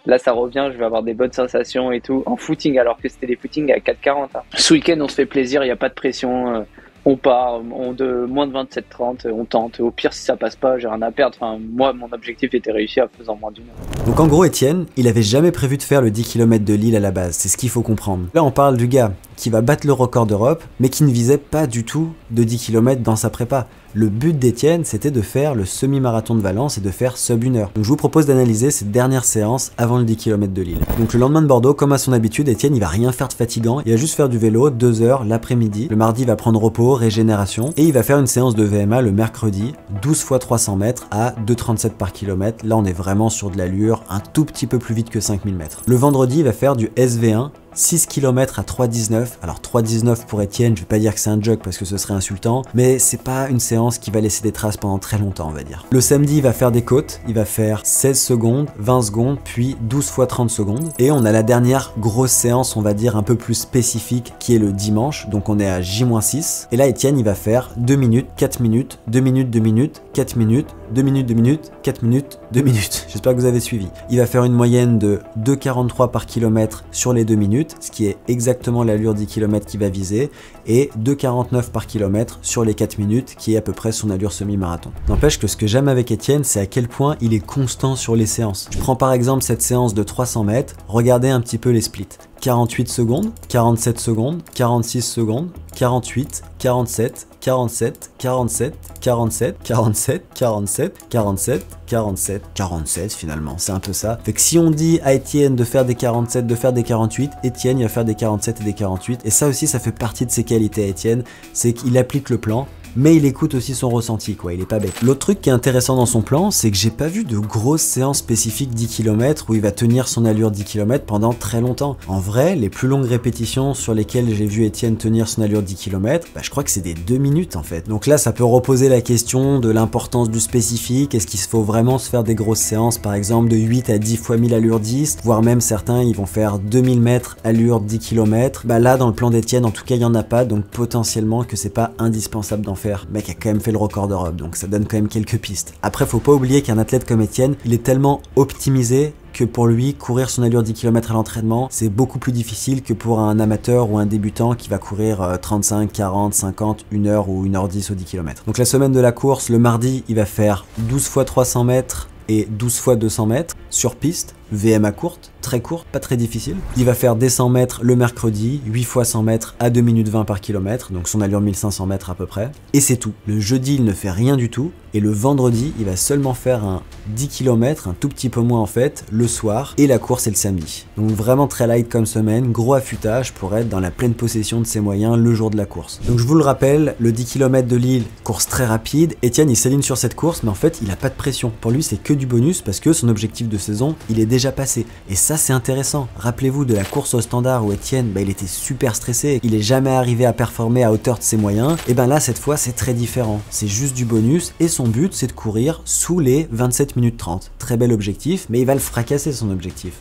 Là, ça revient, je vais avoir des bonnes sensations et tout. En footing, alors que c'était des footings à 4,40. Hein. Ce week-end, on se fait plaisir, il n'y a pas de pression. On part, de moins de 27-30, on tente. Au pire, si ça passe pas, j'ai rien à perdre. Enfin, moi, mon objectif était réussi en faisant moins d'une heure. Donc en gros, Étienne, il avait jamais prévu de faire le 10 km de Lille à la base, c'est ce qu'il faut comprendre. Là, on parle du gars qui va battre le record d'Europe, mais qui ne visait pas du tout de 10 km dans sa prépa. Le but d'Étienne, c'était de faire le semi-marathon de Valence et de faire sub 1 heure. Donc je vous propose d'analyser cette dernière séance avant le 10 km de Lille. Donc le lendemain de Bordeaux, comme à son habitude, Étienne, il va rien faire de fatigant, il va juste faire du vélo 2 heures l'après-midi. Le mardi, il va prendre repos, régénération, et il va faire une séance de VMA le mercredi, 12 fois 300 mètres à 2,37 par kilomètre. Là, on est vraiment sur de l'allure un tout petit peu plus vite que 5000 mètres. Le vendredi, il va faire du SV1, 6 km à 3,19. Alors 3,19 pour Étienne, je vais pas dire que c'est un jog parce que ce serait insultant, mais c'est pas une séance qui va laisser des traces pendant très longtemps, on va dire. Le samedi, il va faire des côtes, il va faire 16 secondes, 20 secondes, puis 12 fois 30 secondes. Et on a la dernière grosse séance, on va dire un peu plus spécifique, qui est le dimanche, donc on est à J-6. Et là, Étienne, il va faire 2 minutes, 4 minutes, 2 minutes, 2 minutes, 4 minutes, 2 minutes, 2 minutes, 4 minutes, 2 minutes. J'espère que vous avez suivi. Il va faire une moyenne de 2,43 par kilomètre sur les 2 minutes, ce qui est exactement l'allure 10 km qu'il va viser, et 2,49 par kilomètre sur les 4 minutes, qui est à peu près son allure semi-marathon. N'empêche que ce que j'aime avec Étienne, c'est à quel point il est constant sur les séances. Je prends par exemple cette séance de 300 mètres, regardez un petit peu les splits. 48 secondes, 47 secondes, 46 secondes, 48, 47, 47, 47, 47, 47, 47, 47, 47, 47 finalement, c'est un peu ça. Fait que si on dit à Étienne de faire des 47, de faire des 48, Étienne il va faire des 47 et des 48. Et ça aussi, ça fait partie de ses qualités à Étienne, c'est qu'il applique le plan, mais il écoute aussi son ressenti, quoi, il est pas bête. L'autre truc qui est intéressant dans son plan, c'est que j'ai pas vu de grosses séances spécifiques 10 km où il va tenir son allure 10 km pendant très longtemps. En vrai, les plus longues répétitions sur lesquelles j'ai vu Étienne tenir son allure 10 km, je crois que c'est des 2 minutes en fait. Donc là, ça peut reposer la question de l'importance du spécifique. Est-ce qu'il faut vraiment se faire des grosses séances, par exemple de 8 à 10 fois 1000 allure 10, voire même certains, ils vont faire 2000 mètres allure 10 km. Là, dans le plan d'Étienne, en tout cas, il y en a pas, donc potentiellement que c'est pas indispensable d'en faire. Le mec a quand même fait le record d'Europe, donc ça donne quand même quelques pistes. Après, faut pas oublier qu'un athlète comme Étienne, il est tellement optimisé que pour lui, courir son allure 10 km à l'entraînement, c'est beaucoup plus difficile que pour un amateur ou un débutant qui va courir 35, 40, 50, 1 heure ou 1h10 au 10 km. Donc la semaine de la course, le mardi, il va faire 12 fois 300 mètres et 12 fois 200 mètres sur piste, VMA courte, très courte, pas très difficile. Il va faire des 100 mètres le mercredi, 8 fois 100 mètres à 2 minutes 20 par kilomètre, donc son allure 1500 mètres à peu près. Et c'est tout. Le jeudi, il ne fait rien du tout. Et le vendredi, il va seulement faire un 10 km, un tout petit peu moins en fait, le soir. Et la course est le samedi. Donc vraiment très light comme semaine, gros affûtage pour être dans la pleine possession de ses moyens le jour de la course. Donc je vous le rappelle, le 10 km de Lille, course très rapide. Étienne, il s'aligne sur cette course, mais en fait, il a pas de pression. Pour lui, c'est que du bonus parce que son objectif de saison, il est déjà passé. Et ça, c'est intéressant. Rappelez-vous de la course au standard où Étienne, il était super stressé, il est jamais arrivé à performer à hauteur de ses moyens. Et là, cette fois, c'est très différent. C'est juste du bonus et son but, c'est de courir sous les 27 minutes 30. Très bel objectif, mais il va le fracasser son objectif.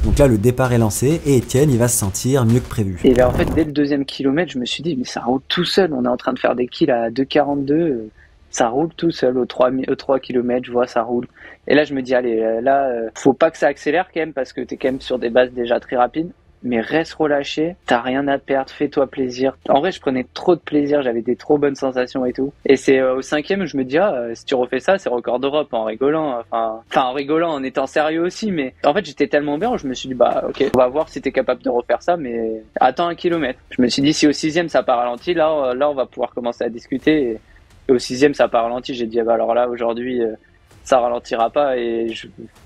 Donc là, le départ est lancé et Étienne, il va se sentir mieux que prévu. Et en fait, dès le 2e kilomètre, je me suis dit, mais ça roule tout seul. On est en train de faire des kills à 2,42. Ça roule tout seul au 3 km, je vois, ça roule. Et là, je me dis, allez, là, faut pas que ça accélère quand même parce que t'es quand même sur des bases déjà très rapides. mais reste relâché, t'as rien à perdre, fais-toi plaisir. En vrai, je prenais trop de plaisir, j'avais des trop bonnes sensations et tout. Et c'est au 5e où je me dis, si tu refais ça, c'est record d'Europe, en rigolant, enfin en rigolant, en étant sérieux aussi, mais en fait, j'étais tellement bien, je me suis dit, bah ok, on va voir si t'es capable de refaire ça, mais attends 1 kilomètre. Je me suis dit, si au 6e ça part ralenti, là on va pouvoir commencer à discuter. Et au 6e ça part ralenti, j'ai dit, bah alors là, aujourd'hui, ça ralentira pas, et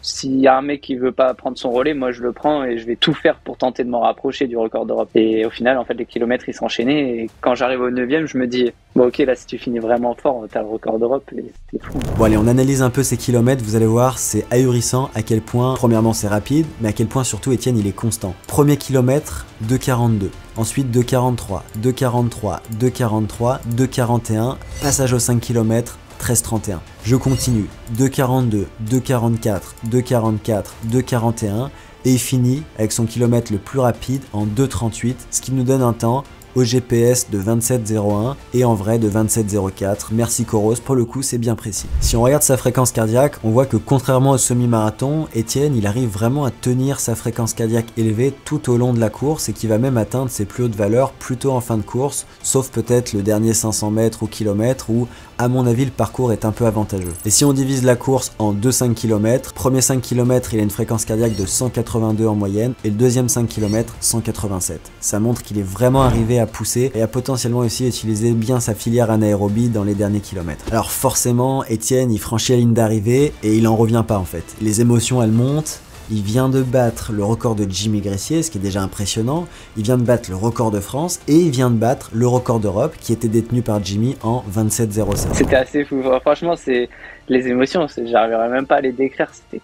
s'il y a un mec qui veut pas prendre son relais, moi je le prends et je vais tout faire pour tenter de m'en rapprocher du record d'Europe. Et au final, en fait, les kilomètres ils s'enchaînaient, et quand j'arrive au 9e, je me dis, bon ok, là si tu finis vraiment fort, t'as le record d'Europe, et c'était fou. Bon allez, on analyse un peu ces kilomètres, vous allez voir, c'est ahurissant à quel point, premièrement c'est rapide, mais à quel point surtout Étienne il est constant. Premier kilomètre, 2,42. Ensuite 2,43, 2,43, 2,43, 2,41, passage aux 5 km, 13,31. Je continue, 2,42, 2,44, 2,44, 2,41 et il finit avec son kilomètre le plus rapide en 2,38, ce qui nous donne un temps au GPS de 27,01 et en vrai de 27,04. Merci Coros, pour le coup c'est bien précis. Si on regarde sa fréquence cardiaque, on voit que contrairement au semi-marathon, Étienne il arrive vraiment à tenir sa fréquence cardiaque élevée tout au long de la course et qui va même atteindre ses plus hautes valeurs plutôt en fin de course, sauf peut-être le dernier 500 mètres ou kilomètre où à mon avis le parcours est un peu avantageux. Et si on divise la course en deux 5 km, premier 5 km il a une fréquence cardiaque de 182 en moyenne et le deuxième 5 km 187. Ça montre qu'il est vraiment arrivé à pousser et à potentiellement aussi utiliser bien sa filière anaérobie dans les derniers kilomètres. Alors forcément, Étienne il franchit la ligne d'arrivée et il en revient pas en fait. Les émotions elles montent. Il vient de battre le record de Jimmy Gressier, ce qui est déjà impressionnant. Il vient de battre le record de France et il vient de battre le record d'Europe qui était détenu par Jimmy en 27,07. C'était assez fou. Franchement, c'est les émotions, j'arriverais même pas à les décrire. C'était,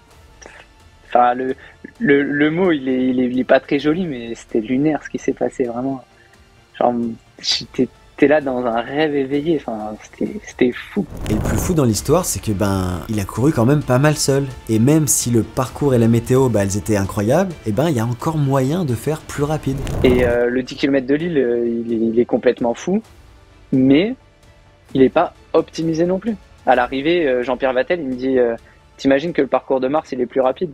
enfin, le mot, il est pas très joli, mais c'était lunaire ce qui s'est passé vraiment. Genre, t'es là dans un rêve éveillé, enfin, c'était fou. Et le plus fou dans l'histoire, c'est que il a couru quand même pas mal seul. Et même si le parcours et la météo, elles étaient incroyables, il y a encore moyen de faire plus rapide. Et le 10 km de Lille, il est complètement fou, mais il est pas optimisé non plus. À l'arrivée, Jean-Pierre Vattel, il me dit, t'imagines que le parcours de Mars, il est plus rapide?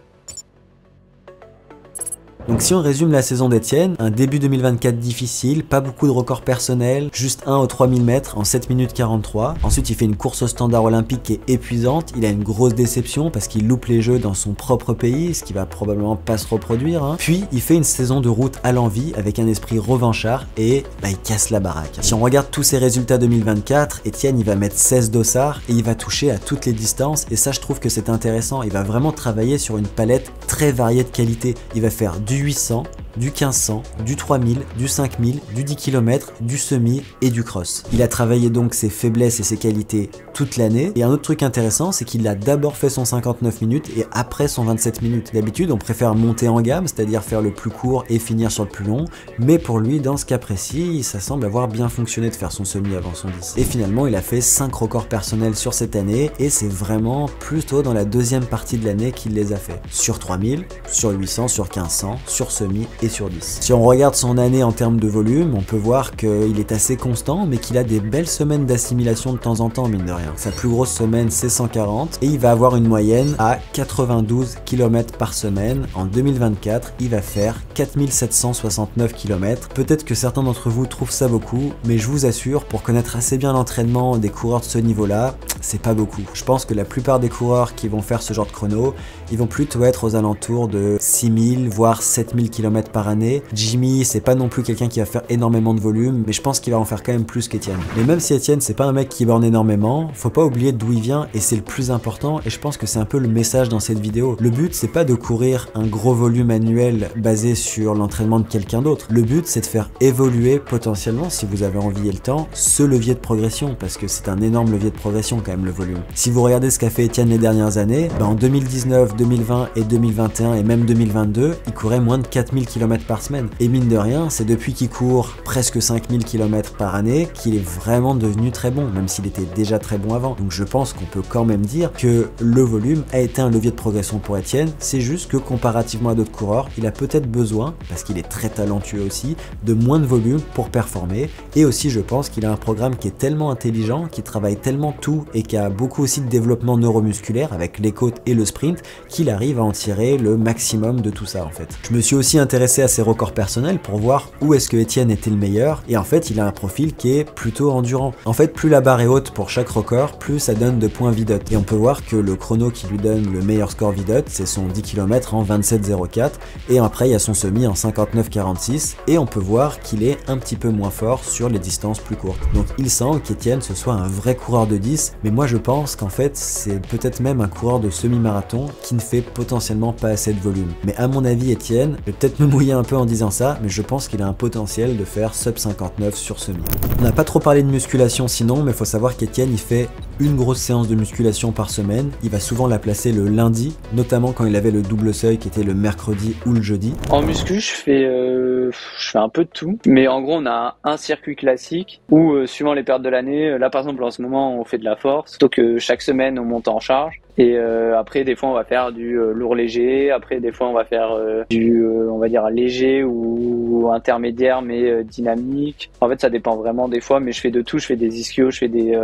Donc si on résume la saison d'Étienne, un début 2024 difficile, pas beaucoup de records personnels, juste un aux 3000 mètres en 7 minutes 43. Ensuite il fait une course au standard olympique qui est épuisante, il a une grosse déception parce qu'il loupe les jeux dans son propre pays, ce qui va probablement pas se reproduire. Puis il fait une saison de route à l'envie avec un esprit revanchard et il casse la baraque. Si on regarde tous ses résultats 2024, Étienne il va mettre 16 dossards et il va toucher à toutes les distances et ça je trouve que c'est intéressant, il va vraiment travailler sur une palette très variée de qualité. Il va faire du 800, du 1500, du 3000, du 5000, du 10 km, du semi et du cross. Il a travaillé donc ses faiblesses et ses qualités toute l'année. Et un autre truc intéressant, c'est qu'il a d'abord fait son 59 minutes et après son 27 minutes. D'habitude, on préfère monter en gamme, c'est-à-dire faire le plus court et finir sur le plus long. Mais pour lui, dans ce cas précis, ça semble avoir bien fonctionné de faire son semi avant son 10. Et finalement, il a fait 5 records personnels sur cette année et c'est vraiment plutôt dans la deuxième partie de l'année qu'il les a fait. Sur 3000, sur 800, sur 1500, sur semi et sur 10. Si on regarde son année en termes de volume, on peut voir qu'il est assez constant, mais qu'il a des belles semaines d'assimilation de temps en temps, mine de rien. Sa plus grosse semaine, c'est 140, et il va avoir une moyenne à 92 km par semaine. En 2024, il va faire 4769 km. Peut-être que certains d'entre vous trouvent ça beaucoup, mais je vous assure, pour connaître assez bien l'entraînement des coureurs de ce niveau-là, c'est pas beaucoup. Je pense que la plupart des coureurs qui vont faire ce genre de chrono, ils vont plutôt être aux alentours de 6000 voire 7000 km par année. Jimmy, c'est pas non plus quelqu'un qui va faire énormément de volume, mais je pense qu'il va en faire quand même plus qu'Étienne. Mais même si Étienne, c'est pas un mec qui borne énormément, faut pas oublier d'où il vient et c'est le plus important et je pense que c'est un peu le message dans cette vidéo. Le but, c'est pas de courir un gros volume annuel basé sur l'entraînement de quelqu'un d'autre. Le but, c'est de faire évoluer potentiellement, si vous avez envie et le temps, ce levier de progression parce que c'est un énorme levier de progression quand même le volume. Si vous regardez ce qu'a fait Étienne les dernières années, en 2019, 2020 et 2021 et même 2022, il courait moins de 4000 km par semaine. Et mine de rien, c'est depuis qu'il court presque 5000 km par année qu'il est vraiment devenu très bon, même s'il était déjà très bon avant. Donc je pense qu'on peut quand même dire que le volume a été un levier de progression pour Étienne. C'est juste que comparativement à d'autres coureurs, il a peut-être besoin, parce qu'il est très talentueux aussi, de moins de volume pour performer. Et aussi je pense qu'il a un programme qui est tellement intelligent, qui travaille tellement tout et qui a beaucoup aussi de développement neuromusculaire avec les côtes et le sprint, qu'il arrive à en tirer le maximum de tout ça en fait. Je me suis aussi intéressé s'intéressé à ses records personnels pour voir où est-ce que Étienne était le meilleur, et en fait il a un profil qui est plutôt endurant. En fait, plus la barre est haute pour chaque record, plus ça donne de points VDOT. Et on peut voir que le chrono qui lui donne le meilleur score VDOT, c'est son 10 km en 27,04, et après il y a son semi en 59,46, et on peut voir qu'il est un petit peu moins fort sur les distances plus courtes. Donc il semble qu'Étienne ce soit un vrai coureur de 10, mais moi je pense qu'en fait c'est peut-être même un coureur de semi-marathon qui ne fait potentiellement pas assez de volume. Mais à mon avis Étienne, je vais peut-être me mouiller un peu en disant ça, mais je pense qu'il a un potentiel de faire sub 59 sur semi. On n'a pas trop parlé de musculation sinon, mais il faut savoir qu'Étienne il fait une grosse séance de musculation par semaine. Il va souvent la placer le lundi, notamment quand il avait le double seuil qui était le mercredi ou le jeudi. En muscu, je fais un peu de tout, mais en gros on a un circuit classique où suivant les périodes de l'année, là par exemple en ce moment on fait de la force, donc chaque semaine on monte en charge. Et après des fois on va faire du lourd léger, après des fois on va faire du on va dire léger ou intermédiaire mais dynamique. En fait ça dépend vraiment des fois, mais je fais de tout, je fais des ischios, je fais des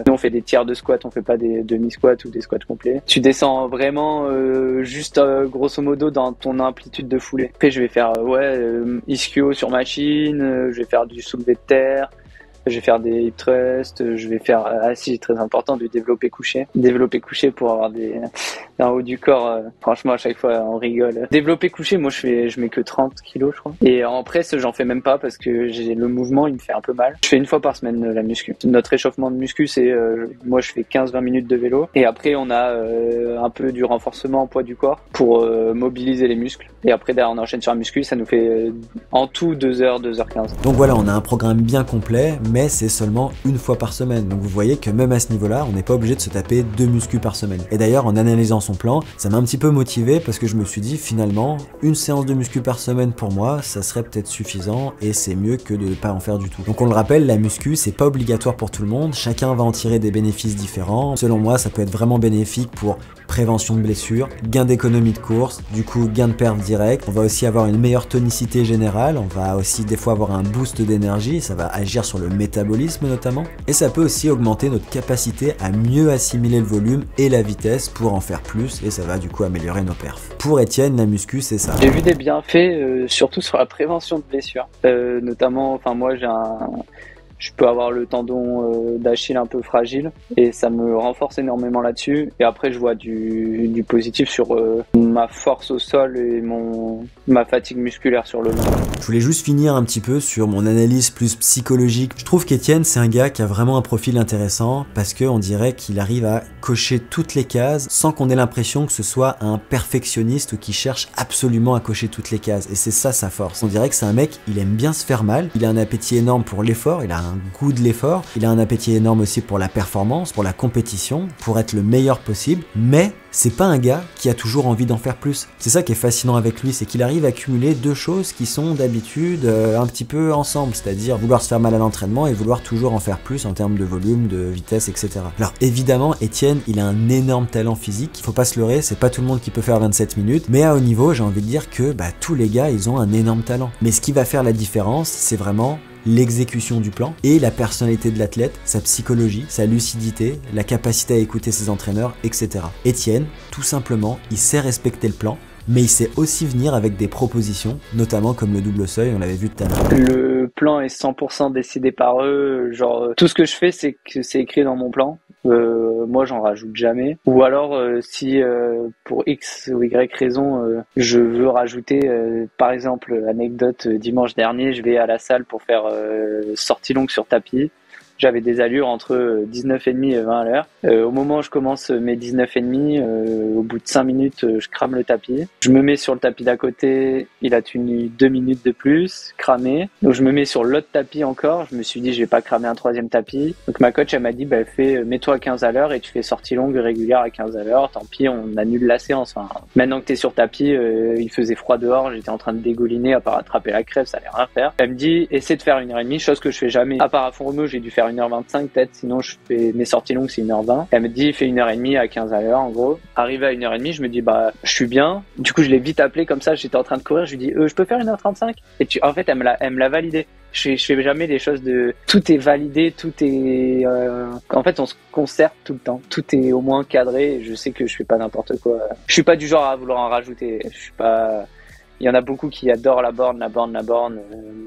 nous on fait des tiers de squat, on fait pas des demi-squats ou des squats complets. Tu descends vraiment juste grosso modo dans ton amplitude de foulée. Après je vais faire ischio sur machine, je vais faire du soulevé de terre. Je vais faire des hip thrusts, je vais faire, très important, du développé couché. Développé couché pour avoir un haut du corps, franchement, à chaque fois, on rigole. Développé couché, moi, je mets que 30 kilos, je crois. Et en presse, j'en fais même pas parce que le mouvement, il me fait un peu mal. Je fais une fois par semaine la muscu. Notre échauffement de muscu, c'est, moi, je fais 15-20 minutes de vélo. Et après, on a un peu du renforcement en poids du corps pour mobiliser les muscles. Et après, derrière, on enchaîne sur la muscu, ça nous fait en tout 2h, 2h15. Donc voilà, on a un programme bien complet, mais c'est seulement une fois par semaine. Donc vous voyez que même à ce niveau-là, on n'est pas obligé de se taper 2 muscu par semaine. Et d'ailleurs, en analysant son plan, ça m'a un petit peu motivé parce que je me suis dit finalement, une séance de muscu par semaine pour moi, ça serait peut-être suffisant et c'est mieux que de ne pas en faire du tout. Donc on le rappelle, la muscu, c'est pas obligatoire pour tout le monde. Chacun va en tirer des bénéfices différents. Selon moi, ça peut être vraiment bénéfique pour prévention de blessures, gain d'économie de course, du coup gain de perte direct. On va aussi avoir une meilleure tonicité générale, on va aussi des fois avoir un boost d'énergie, ça va agir sur le métabolisme notamment, et ça peut aussi augmenter notre capacité à mieux assimiler le volume et la vitesse pour en faire plus, et ça va du coup améliorer nos perfs. Pour Étienne, la muscu c'est ça. J'ai vu des bienfaits surtout sur la prévention de blessures, notamment, enfin moi je peux avoir le tendon d'Achille un peu fragile et ça me renforce énormément là-dessus. Et après, je vois du positif sur ma force au sol et ma fatigue musculaire sur le long. Je voulais juste finir un petit peu sur mon analyse plus psychologique. Je trouve qu'Étienne, c'est un gars qui a vraiment un profil intéressant parce qu'on dirait qu'il arrive à cocher toutes les cases sans qu'on ait l'impression que ce soit un perfectionniste ou qui cherche absolument à cocher toutes les cases. Et c'est ça sa force. On dirait que c'est un mec, il aime bien se faire mal, il a un appétit énorme pour l'effort, il a un goût de l'effort, il a un appétit énorme aussi pour la performance, pour la compétition, pour être le meilleur possible, mais c'est pas un gars qui a toujours envie d'en faire plus. C'est ça qui est fascinant avec lui, c'est qu'il arrive à cumuler deux choses qui sont d'habitude un petit peu ensemble, c'est-à-dire vouloir se faire mal à l'entraînement et vouloir toujours en faire plus en termes de volume, de vitesse, etc. Alors évidemment, Étienne, il a un énorme talent physique, il faut pas se leurrer, c'est pas tout le monde qui peut faire 27 minutes, mais à haut niveau, j'ai envie de dire que tous les gars, ils ont un énorme talent. Mais ce qui va faire la différence, c'est vraiment l'exécution du plan et la personnalité de l'athlète, sa psychologie, sa lucidité, la capacité à écouter ses entraîneurs, etc. Étienne, tout simplement, il sait respecter le plan, mais il sait aussi venir avec des propositions, notamment comme le double seuil, on l'avait vu tout à l'heure. Le plan est 100% décidé par eux, genre tout ce que je fais c'est que c'est écrit dans mon plan. Moi j'en rajoute jamais, ou alors si pour X ou Y raison je veux rajouter par exemple, anecdote, dimanche dernier je vais à la salle pour faire sortie longue sur tapis. J'avais des allures entre 19,5 et 20 à l'heure. Au moment où je commence mes 19,5, au bout de 5 minutes, je crame le tapis. Je me mets sur le tapis d'à côté, il a tenu 2 minutes de plus, cramé. Donc je me mets sur l'autre tapis encore. Je me suis dit, je vais pas cramer un troisième tapis. Donc ma coach, elle m'a dit, mets-toi à 15 à l'heure et tu fais sortie longue régulière à 15 à l'heure. Tant pis, on annule la séance. Enfin, maintenant que t'es sur tapis, il faisait froid dehors, j'étais en train de dégouliner, à part attraper la crève, ça allait rien faire. Elle me dit, essaie de faire 1h30, chose que je fais jamais. À part à fond Romeo, j'ai dû faire 1h25 peut-être, sinon je fais mes sorties longues c'est 1h20. Elle me dit fais 1h30 à 15 à l'heure en gros. Arrivé à 1h30, je me dis je suis bien. Du coup je l'ai vite appelé comme ça, j'étais en train de courir, je lui dis je peux faire 1h35 et en fait elle me l'a validé. Je fais jamais des choses de tout est validé, tout est en fait on se concerte tout le temps. Tout est au moins cadré, je sais que je fais pas n'importe quoi. Je suis pas du genre à vouloir en rajouter. Je suis pas Il y en a beaucoup qui adorent la borne.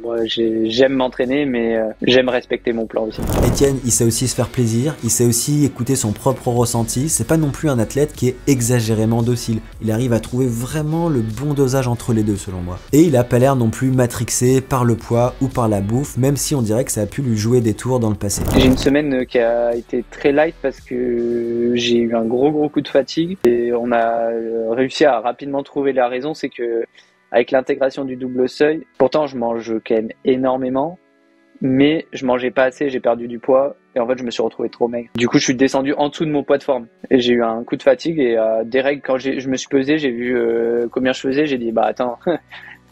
Moi, j'aime m'entraîner, mais j'aime respecter mon plan aussi. Etienne, il sait aussi se faire plaisir, il sait aussi écouter son propre ressenti. C'est pas non plus un athlète qui est exagérément docile. Il arrive à trouver vraiment le bon dosage entre les deux, selon moi. Et il a pas l'air non plus matrixé par le poids ou par la bouffe, même si on dirait que ça a pu lui jouer des tours dans le passé. J'ai une semaine qui a été très light parce que j'ai eu un gros coup de fatigue et on a réussi à rapidement trouver la raison. C'est que avec l'intégration du double seuil, pourtant je mange quand même énormément, mais je mangeais pas assez, j'ai perdu du poids et en fait je me suis retrouvé trop maigre. Du coup je suis descendu en dessous de mon poids de forme et j'ai eu un coup de fatigue et des règles quand je me suis pesé, j'ai vu combien je faisais, j'ai dit bah attends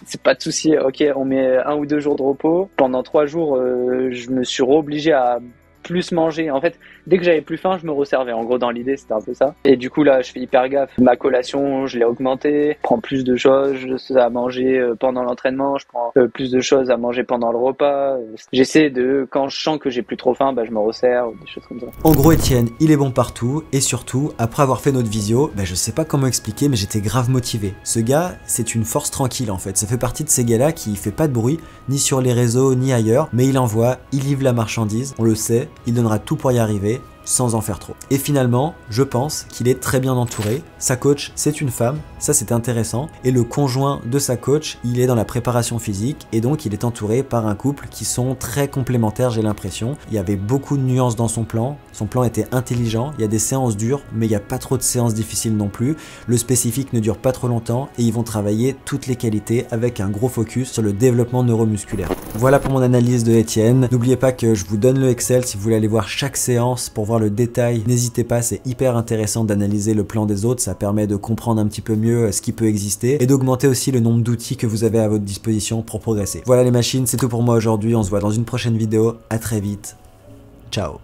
c'est pas de souci, ok on met 1 ou 2 jours de repos. Pendant 3 jours je me suis obligé à plus manger. En fait, dès que j'avais plus faim, je me resservais. En gros, dans l'idée, c'était un peu ça. Et du coup, là, je fais hyper gaffe. Ma collation, je l'ai augmentée. Je prends plus de choses à manger pendant l'entraînement. Je prends plus de choses à manger pendant le repas. J'essaie de, quand je sens que j'ai plus trop faim, bah, je me resserre, des choses comme ça. En gros, Etienne, il est bon partout. Et surtout, après avoir fait notre visio, bah, je sais pas comment expliquer, mais j'étais grave motivé. Ce gars, c'est une force tranquille, en fait. Ça fait partie de ces gars-là qui fait pas de bruit, ni sur les réseaux, ni ailleurs. Mais il envoie, il livre la marchandise. On le sait. Il donnera tout pour y arriver, sans en faire trop. Et finalement, je pense qu'il est très bien entouré. Sa coach, c'est une femme, ça c'est intéressant. Et le conjoint de sa coach, il est dans la préparation physique et donc il est entouré par un couple qui sont très complémentaires, j'ai l'impression. Il y avait beaucoup de nuances dans son plan était intelligent, il y a des séances dures, mais il n'y a pas trop de séances difficiles non plus. Le spécifique ne dure pas trop longtemps et ils vont travailler toutes les qualités avec un gros focus sur le développement neuromusculaire. Voilà pour mon analyse de Etienne. N'oubliez pas que je vous donne le Excel si vous voulez aller voir chaque séance pour voir le détail. N'hésitez pas, c'est hyper intéressant d'analyser le plan des autres, ça permet de comprendre un petit peu mieux ce qui peut exister et d'augmenter aussi le nombre d'outils que vous avez à votre disposition pour progresser. Voilà les machines, c'est tout pour moi aujourd'hui, on se voit dans une prochaine vidéo, à très vite, ciao.